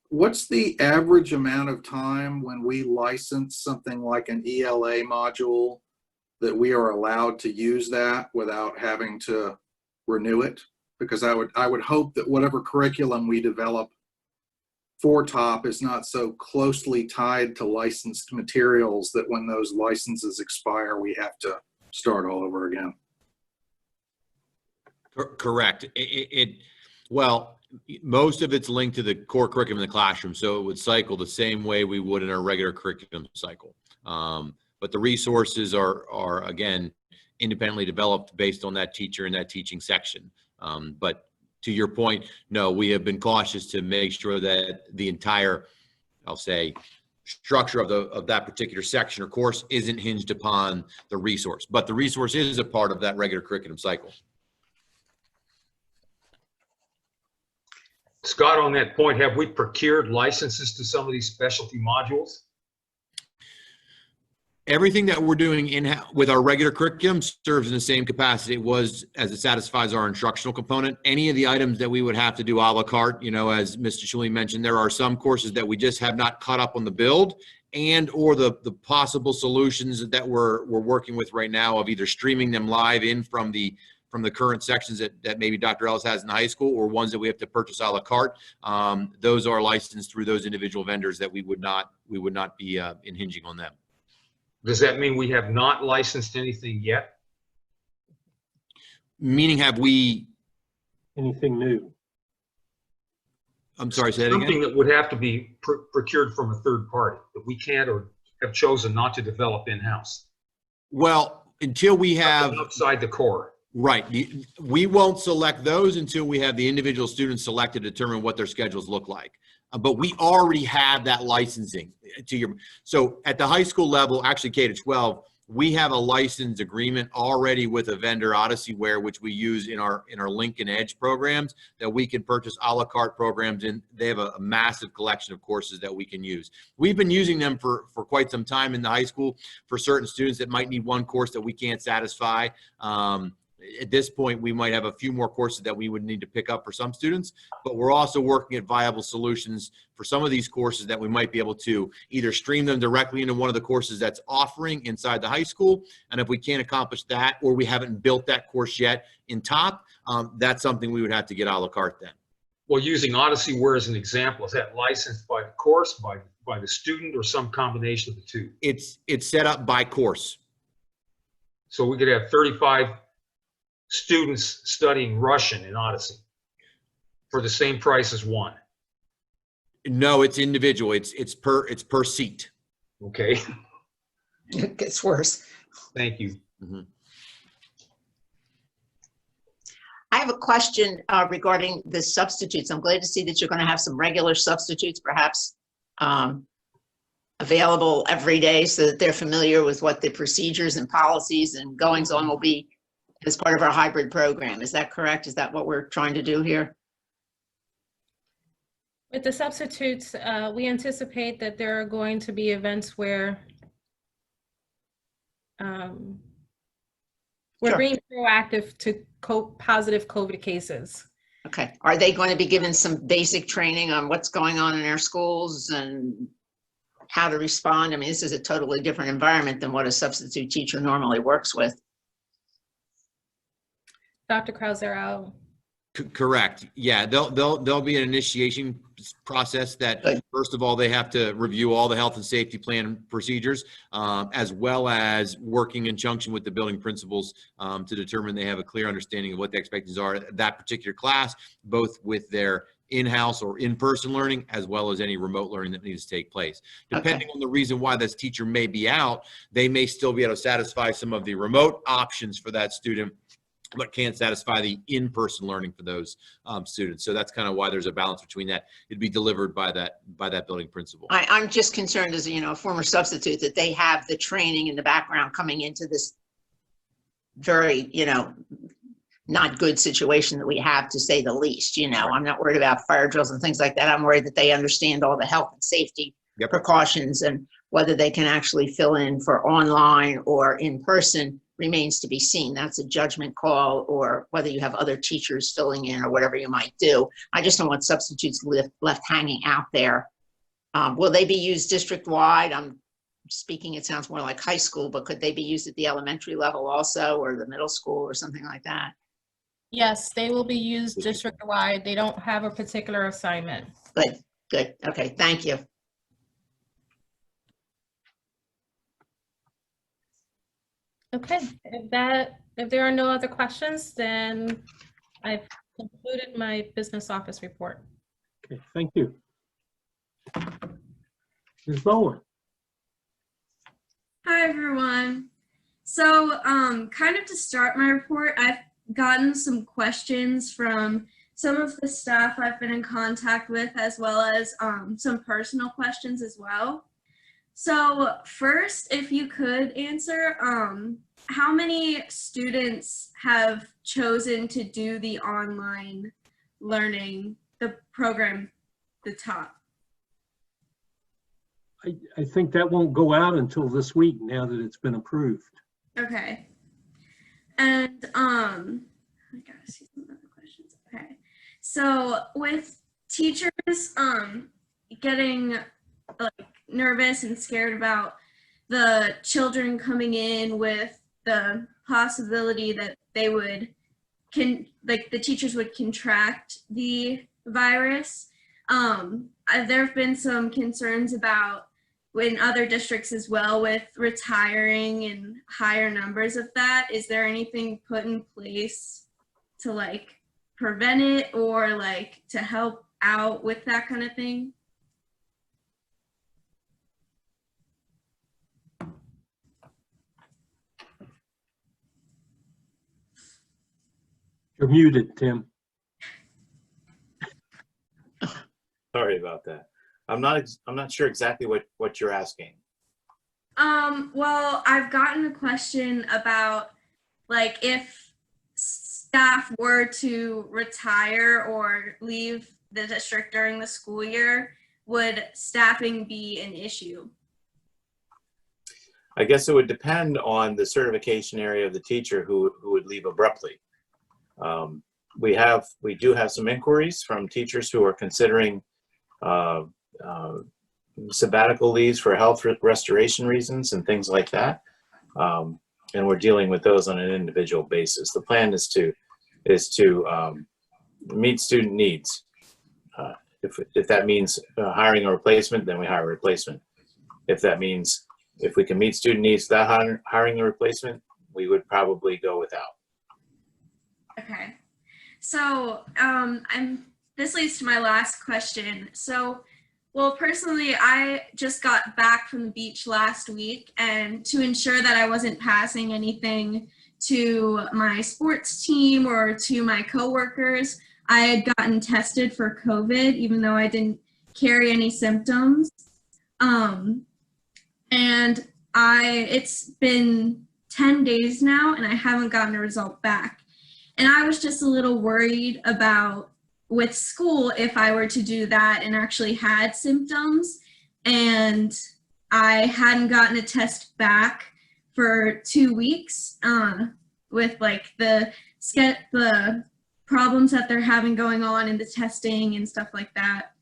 What's the average amount of time when we license something like an ELA module that we are allowed to use that without having to renew it? Because I would hope that whatever curriculum we develop for TOP is not so closely tied to licensed materials that when those licenses expire, we have to start all over again. Correct. Well, most of it's linked to the core curriculum in the classroom, so it would cycle the same way we would in our regular curriculum cycle. But the resources are again, independently developed based on that teacher and that teaching section. But to your point, no, we have been cautious to make sure that the entire, I'll say, structure of that particular section or course isn't hinged upon the resource. But the resource is a part of that regular curriculum cycle. Scott, on that point, have we procured licenses to some of these specialty modules? Everything that we're doing with our regular curriculum serves in the same capacity it was as it satisfies our instructional component. Any of the items that we would have to do a la carte, you know, as Mr. Shuling mentioned, there are some courses that we just have not caught up on the build, and or the possible solutions that we're working with right now of either streaming them live in from the current sections that maybe Dr. Ellis has in the high school, or ones that we have to purchase a la carte. Those are licensed through those individual vendors that we would not be impinging on them. Does that mean we have not licensed anything yet? Meaning, have we? Anything new? I'm sorry, say that Something again? that would have to be procured from a third party that we can't or have chosen not to develop in-house. Well, until we have. Something outside the core. Right. We won't select those until we have the individual students selected to determine what their schedules look like. But we already have that licensing so at the high school level, actually K to 12, we have a license agreement already with a vendor, OdysseyWare, which we use in our Lincoln Edge programs, that we can purchase a la carte programs, and they have a massive collection of courses that we can use. We've been using them for quite some time in the high school for certain students that might need one course that we can't satisfy. At this point, we might have a few more courses that we would need to pick up for some students, but we're also working at viable solutions for some of these courses that we might be able to either stream them directly into one of the courses that's offering inside the high school. And if we can't accomplish that, or we haven't built that course yet in top, that's something we would have to get a la carte then. Well, using OdysseyWare as an example, is that licensed by the course, by the student, or some combination of the two? It's set up by course. So we could have 35 students studying Russian in Odyssey for the same price as one. No, it's individual. It's per seat. Okay. It gets worse. Thank you. Mm-hmm. I have a question regarding the substitutes. I'm glad to see that you're going to have some regular substitutes, perhaps available every day, so that they're familiar with what the procedures and policies and goings on will be as part of our hybrid program. Is that correct? Is that what we're trying to do here? With the substitutes, we anticipate that there are going to be events where we're Sure. being proactive to positive COVID cases. Okay. Are they going to be given some basic training on what's going on in our schools and how to respond? I mean, this is a totally different environment than what a substitute teacher normally works with. Dr. Krauser, I'll Correct. Yeah, there'll be an initiation process that first of all, they have to review all the health and safety plan procedures, as well as working in conjunction with the building principals to determine they have a clear understanding of what the expectations are at that particular class, both with their in-house or in-person learning, as well as any remote learning that needs to take place. Depending on the reason why this teacher may be out, they may still be able to satisfy some of the remote options for that student, but can't satisfy the in-person learning for those students. So that's kind of why there's a balance between that. It'd be delivered by that building principal. I'm just concerned as, a former substitute, that they have the training in the background coming into this very, not good situation that we have, to say the least. I'm not worried about fire drills and things like that. I'm worried that they understand all the health and safety precautions, and whether they can actually fill in for online or in person remains to be seen. That's a judgment call, or whether you have other teachers filling in or whatever you might do. I just don't want substitutes left hanging out there. Will they be used district-wide? I'm speaking, it sounds more like high school, but could they be used at the elementary level also, or the middle school or something like that? Yes, they will be used district-wide. They don't have a particular assignment. Good. Okay, thank you. Okay, if there are no other questions, then I've concluded my business office report. Okay, thank you. Ms. Bowen. Hi, everyone. So kind of to start my report, I've gotten some questions from some of the staff I've been in contact with, as well as some personal questions as well. So first, if you could answer, how many students have chosen to do the online learning the program the top? I think that won't go out until this week now that it's been approved. Okay. And I gotta see some other questions. Okay. So with teachers getting like nervous and scared about the children coming in with the possibility that they would the teachers would contract the virus. There have been some concerns about in other districts as well with retiring and higher numbers of that. Is there anything put in place to like prevent it or like to help out with that kind of thing? You're muted, Tim. Sorry about that. I'm not sure exactly what you're asking. Well, I've gotten a question about like if staff were to retire or leave the district during the school year, would staffing be an issue? I guess it would depend on the certification area of the teacher who would leave abruptly. We do have some inquiries from teachers who are considering sabbatical leaves for health restoration reasons and things like that. And we're dealing with those on an individual basis. The plan is to meet student needs. If that means hiring a replacement, then we hire a replacement. If that means if we can meet student needs without hiring a replacement, we would probably go without. Okay. So this leads to my last question. So, well, personally, I just got back from the beach last week, and to ensure that I wasn't passing anything to my sports team or to my coworkers, I had gotten tested for COVID, even though I didn't carry any symptoms. And it's been 10 days now, and I haven't gotten a result back. And I was just a little worried about with school if I were to do that and actually had symptoms and I hadn't gotten a test back for 2 weeks with like the problems that they're having going on in the testing and stuff like that.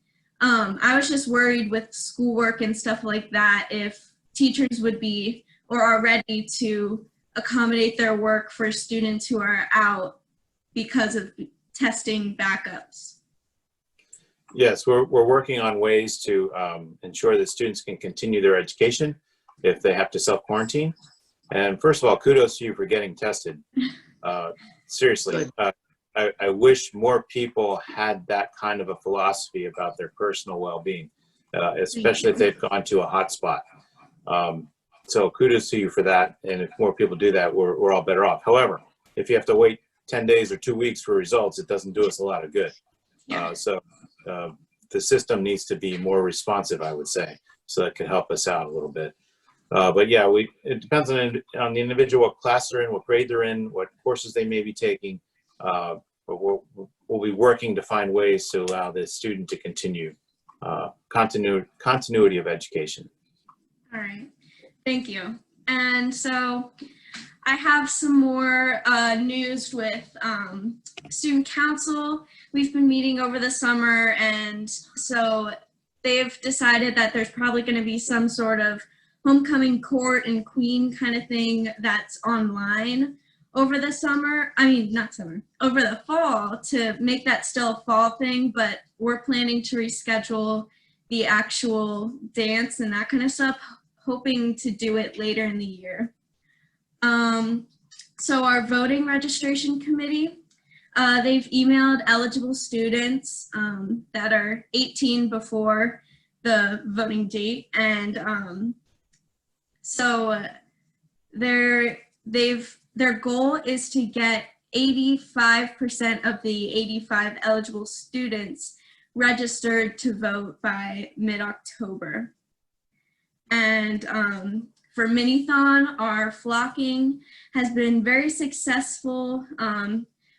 I was just worried with schoolwork and stuff like that if teachers would be or are ready to accommodate their work for students who are out because of testing backups. Yes, we're working on ways to ensure that students can continue their education if they have to self-quarantine. And first of all, kudos to you for getting tested. Seriously, I wish more people had that kind of a philosophy about their personal well-being, especially if they've gone to a hotspot. So kudos to you for that. And if more people do that, we're all better off. However, if you have to wait 10 days or 2 weeks for results, it doesn't do us a lot of good. So the system needs to be more responsive, I would say, so that could help us out a little bit. But yeah, it depends on the individual, what class they're in, what grade they're in, what courses they may be taking. But we'll be working to find ways to allow the student to continue continuity of education. All right, thank you. And so I have some more news with student council. We've been meeting over the summer, and so they've decided that there's probably going to be some sort of homecoming court and queen kind of thing that's online over the summer. I mean, not summer, over the fall, to make that still a fall thing, but we're planning to reschedule the actual dance and that kind of stuff, hoping to do it later in the year. So our voting registration committee, they've emailed eligible students that are 18 before the voting date, and so their goal is to get 85% of the 85 eligible students registered to vote by mid-October. And for Minithon, our flocking has been very successful.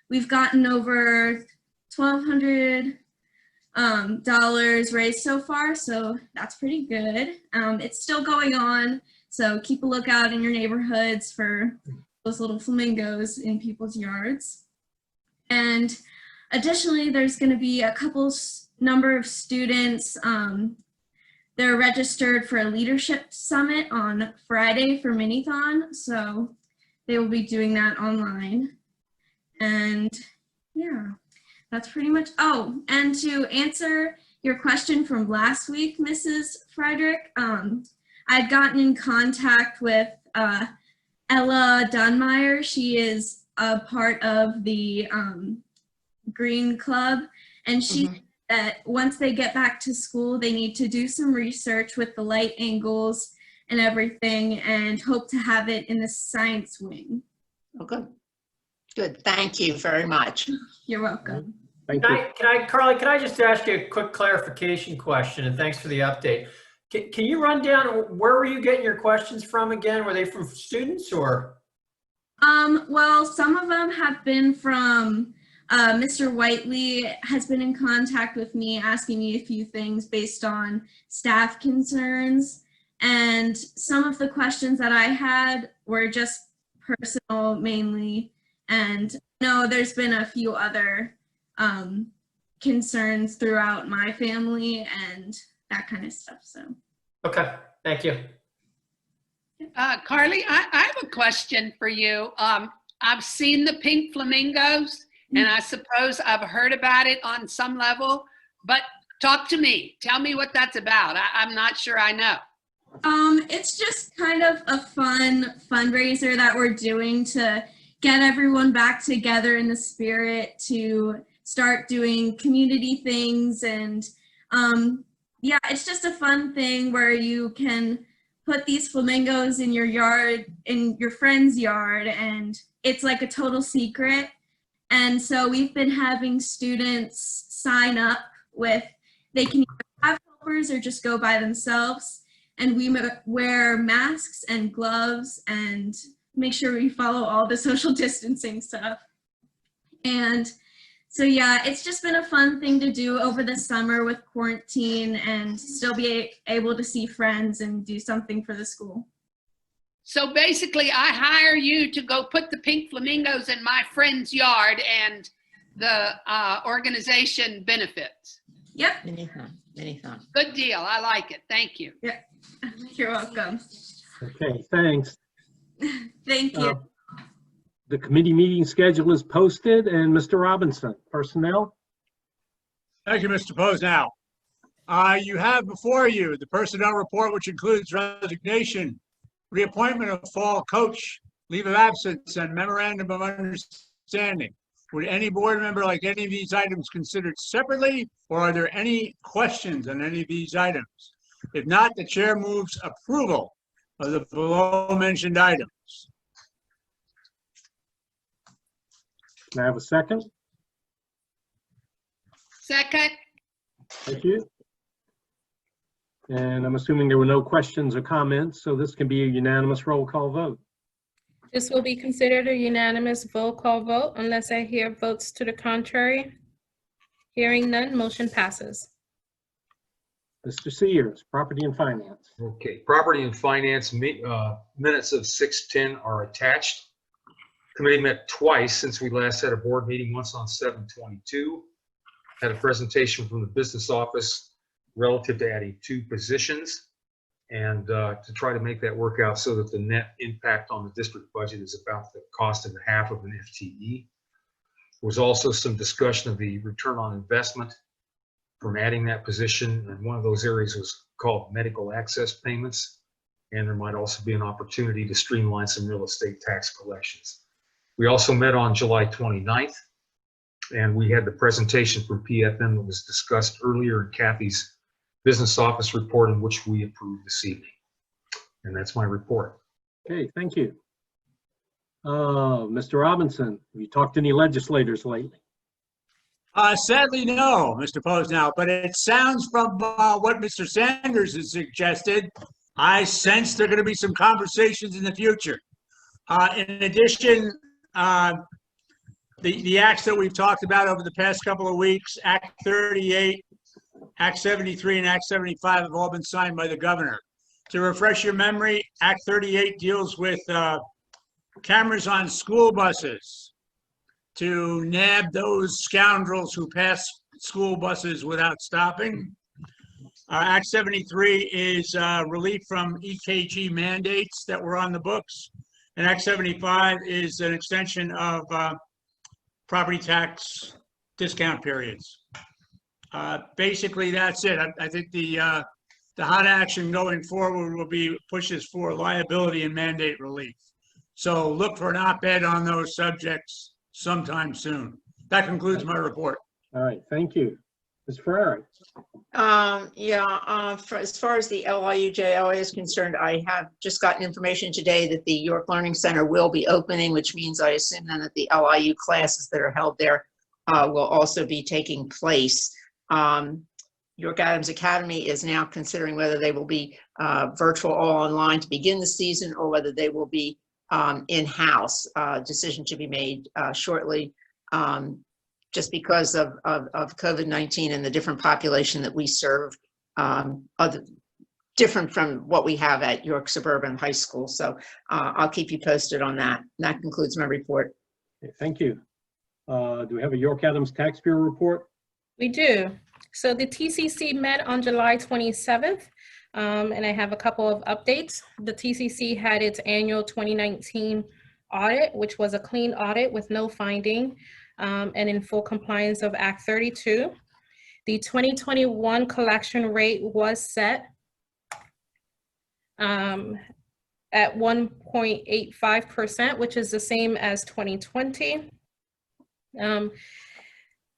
We've gotten over 1,200 dollars raised so far, so that's pretty good. It's still going on, so keep a lookout in your neighborhoods for those little flamingos in people's yards. And additionally, there's going to be a number of students. They're registered for a leadership summit on Friday for Minithon, so they will be doing that online. And yeah, that's pretty much. Oh, and to answer your question from last week, Mrs. Frederick, I'd gotten in contact with Ella Dunmeyer. She is a part of the Green Club, and she said that once they get back to school, they need to do some research with the light angles and everything, and hope to have it in the science wing. Oh, good. Good. Thank you very much. You're welcome. Thank you. Carly, can I just ask you a quick clarification question? And thanks for the update. Can you run down, where were you getting your questions from again? Were they from students or? Well, some of them have been from Mr. Whiteley has been in contact with me, asking me a few things based on staff concerns. And some of the questions that I had were just personal mainly. And no, there's been a few other concerns throughout my family and that kind of stuff. So. Okay, thank you. Carly, I have a question for you. I've seen the pink flamingos, and I suppose I've heard about it on some level, but talk to me. Tell me what that's about. I'm not sure I know. It's just kind of a fun fundraiser that we're doing to get everyone back together in the spirit to start doing community things. And yeah, it's just a fun thing where you can put these flamingos in your yard, in your friend's yard, and it's like a total secret. And so we've been having students sign up with, they can either have helpers or just go by themselves. And we wear masks and gloves and make sure we follow all the social distancing stuff. And so yeah, it's just been a fun thing to do over the summer with quarantine and still be able to see friends and do something for the school. So basically, I hire you to go put the pink flamingos in my friend's yard, and the organization benefits. Yep. Minithon. Good deal. I like it. Thank you. Yeah. You're welcome. Okay, thanks. Thank you. The committee meeting schedule is posted, and Mr. Robinson, personnel. Thank you, Mr. Posnell. You have before you the personnel report, which includes resignation, reappointment of fall coach, leave of absence, and memorandum of understanding. Would any board member like any of these items considered separately, or are there any questions on any of these items? If not, the chair moves approval of the below mentioned items. Can I have a second? Second. Thank you. And I'm assuming there were no questions or comments, so this can be a unanimous roll call vote. This will be considered a unanimous roll call vote unless I hear votes to the contrary. Hearing none, motion passes. Mr. Sears, Property and Finance. Okay, Property and Finance minutes of 6:10 are attached. Committee met twice since we last had a board meeting, once on 7/22. Had a presentation from the business office relative to adding 2 positions and to try to make that work out so that the net impact on the district budget is about the cost of half of an FTE. There was also some discussion of the return on investment from adding that position, and one of those areas was called medical access payments, and there might also be an opportunity to streamline some real estate tax collections. We also met on July 29th, and we had the presentation from PFM that was discussed earlier in Kathy's business office report, in which we approved this evening. And that's my report. Okay, thank you. Mr. Robinson, have you talked to any legislators lately? Sadly, no, Mr. Posnell, but it sounds from what Mr. Sanders has suggested, I sense there are going to be some conversations in the future. In addition, the acts that we've talked about over the past couple of weeks, Act 38 Act 73 and Act 75 have all been signed by the governor. To refresh your memory, Act 38 deals with cameras on school buses to nab those scoundrels who pass school buses without stopping. Act 73 is relief from EKG mandates that were on the books. And Act 75 is an extension of property tax discount periods. Basically, that's it. I think the hot action going forward will be pushes for liability and mandate relief. So look for an op-ed on those subjects sometime soon. That concludes my report. All right, thank you. Ms. Ferrari? As far as the LIU-JLA is concerned, I have just gotten information today that the York Learning Center will be opening, which means I assume then that the LIU classes that are held there will also be taking place. York Adams Academy is now considering whether they will be virtual or online to begin the season, or whether they will be in-house. Decision to be made shortly. Just because of COVID-19 and the different population that we serve, different from what we have at York Suburban High School. So I'll keep you posted on that. And that concludes my report. Okay, thank you. Do we have a York Adams Tax Bureau report? We do. So the TCC met on July 27th, and I have a couple of updates. The TCC had its annual 2019 audit, which was a clean audit with no finding. And in full compliance of Act 32. The 2021 collection rate was set at 1.85%, which is the same as 2020.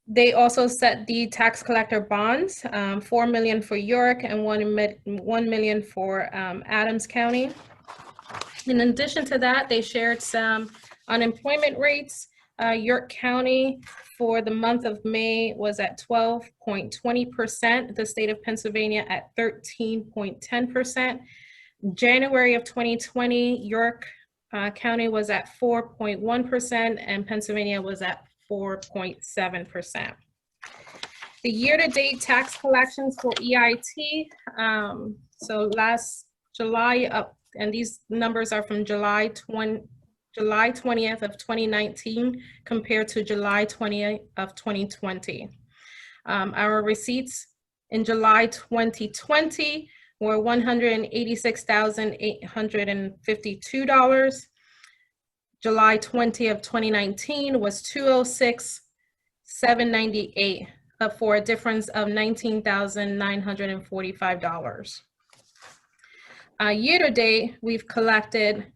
They also set the tax collector bonds, 4 million for York and 1 million for Adams County. In addition to that, they shared some unemployment rates. York County for the month of May was at 12.20%, the state of Pennsylvania at 13.10%. January of 2020, York County was at 4.1% and Pennsylvania was at 4.7%. The year-to-date tax collections for EIT, so last July, and these numbers are from July 20th of 2019 compared to July 20th of 2020. Our receipts in July 2020 were $186,852. July 20 of 2019 was $206,798, for a difference of $19,945. Year to date, we've collected,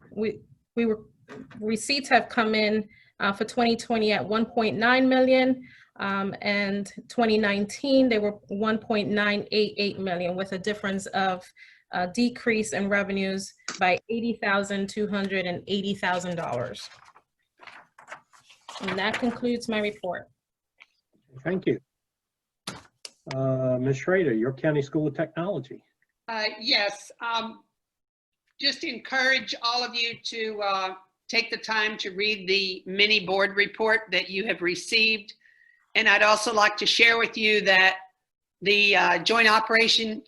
receipts have come in for 2020 at 1.9 million, and 2019 they were 1.988 million, with a difference of decrease in revenues by $80,000 to $280,000. And that concludes my report. Thank you. Ms. Schrader, York County School of Technology. Yes, just encourage all of you to take the time to read the mini board report that you have received. And I'd also like to share with you that the Joint Operating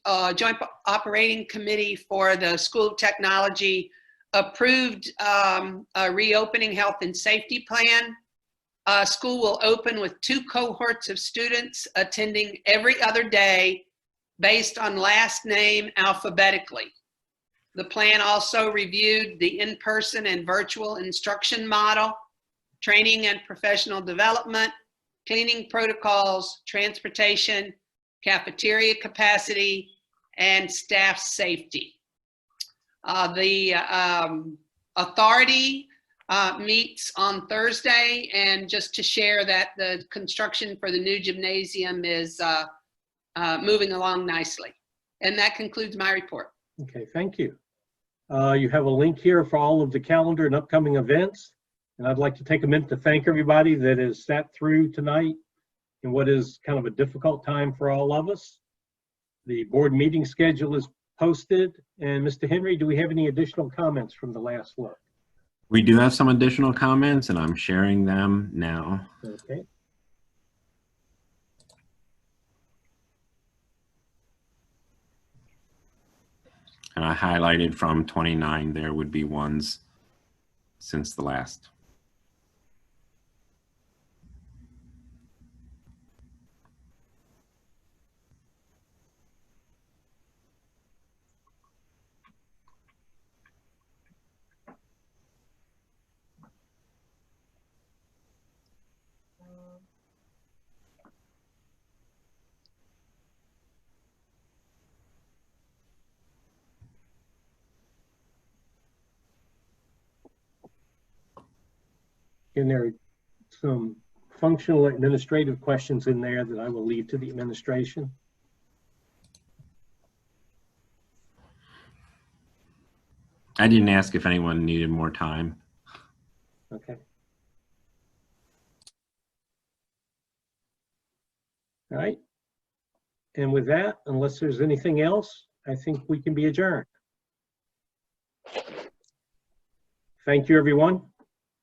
Committee for the School of Technology approved a reopening health and safety plan. School will open with 2 cohorts of students attending every other day based on last name alphabetically. The plan also reviewed the in-person and virtual instruction model, training and professional development, cleaning protocols, transportation, cafeteria capacity, and staff safety. The authority meets on Thursday, and just to share that the construction for the new gymnasium is moving along nicely. And that concludes my report. Okay, thank you. You have a link here for all of the calendar and upcoming events. And I'd like to take a minute to thank everybody that has sat through tonight in what is kind of a difficult time for all of us. The board meeting schedule is posted. And Mr. Henry, do we have any additional comments from the last look? We do have some additional comments, and I'm sharing them now. Okay. And I highlighted from 29, there would be ones since the last. And there are some functional administrative questions in there that I will leave to the administration. I didn't ask if anyone needed more time. Okay. All right. And with that, unless there's anything else, I think we can be adjourned. Thank you, everyone.